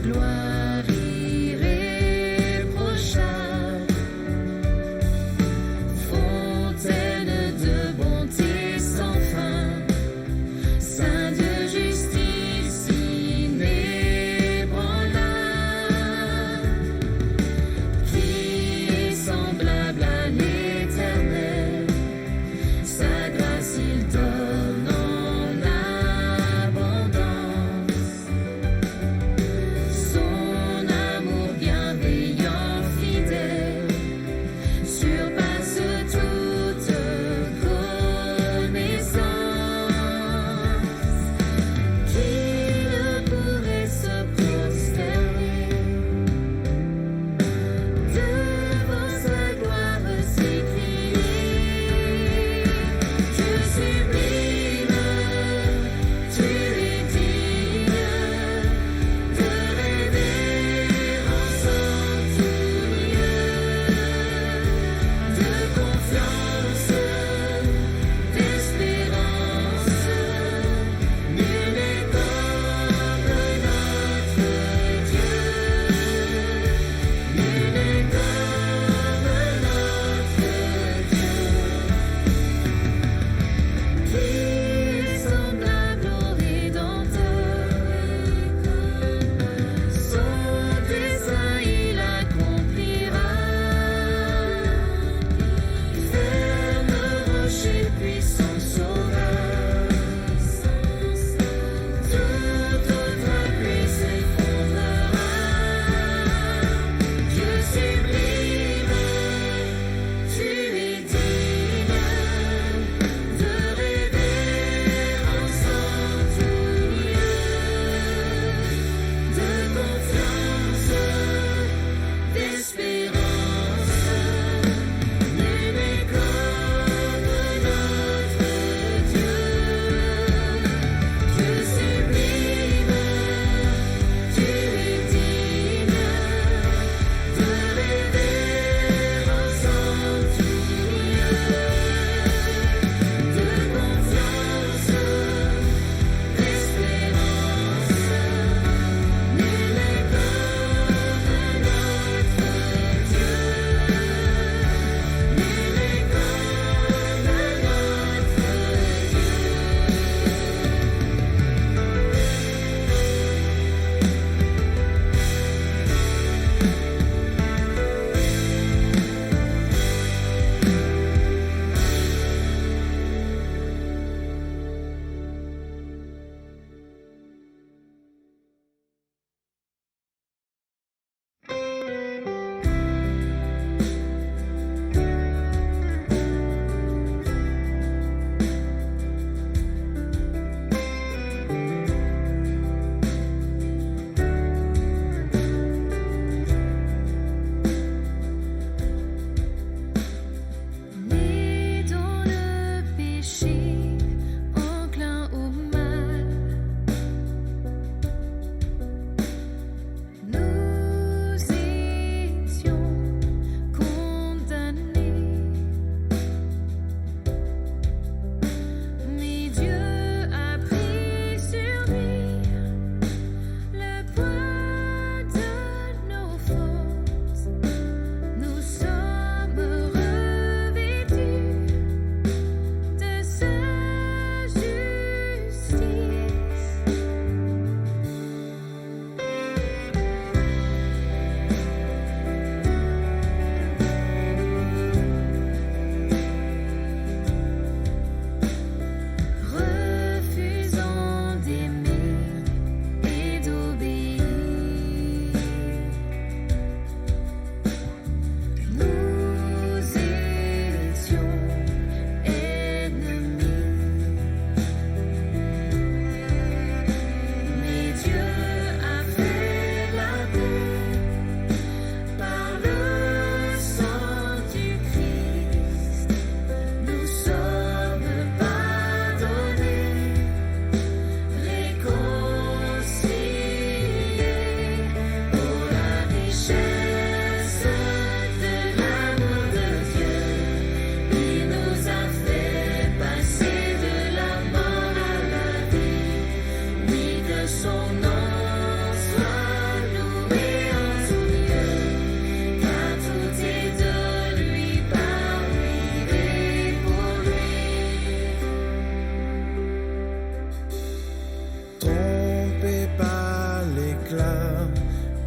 éclat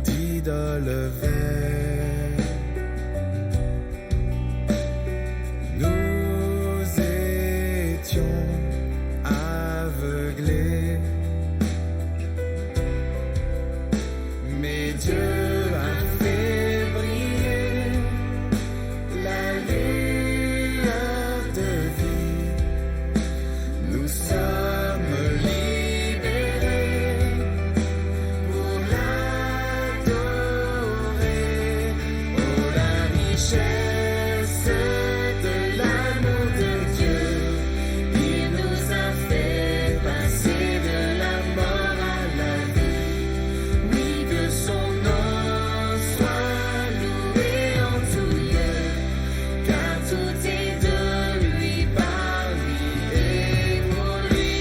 d'idole vert. Nous étions aveuglés, mais Dieu a fait briller la lueur de vie. Nous sommes libérés pour l'adorer. Oh, la richesse de l'amour de Dieu. Il nous a fait passer de la mort à la vie. Oui, que son nom soit loué en tout lieu, car tout est de lui, par lui et pour lui.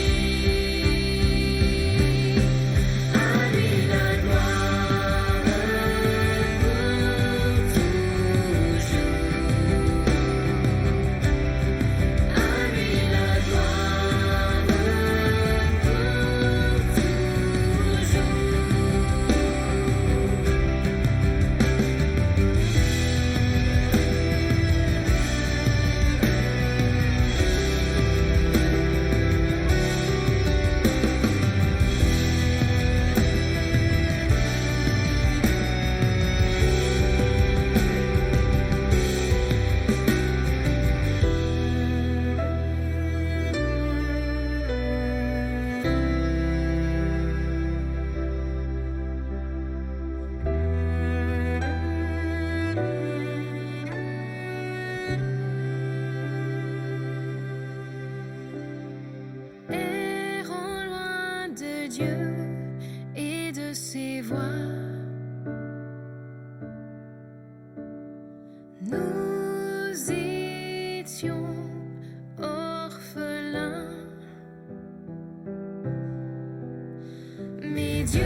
À lui la gloire pour toujours. À lui la gloire pour Errons loin de Dieu et de ses voies. Nous étions orphelins, mais Dieu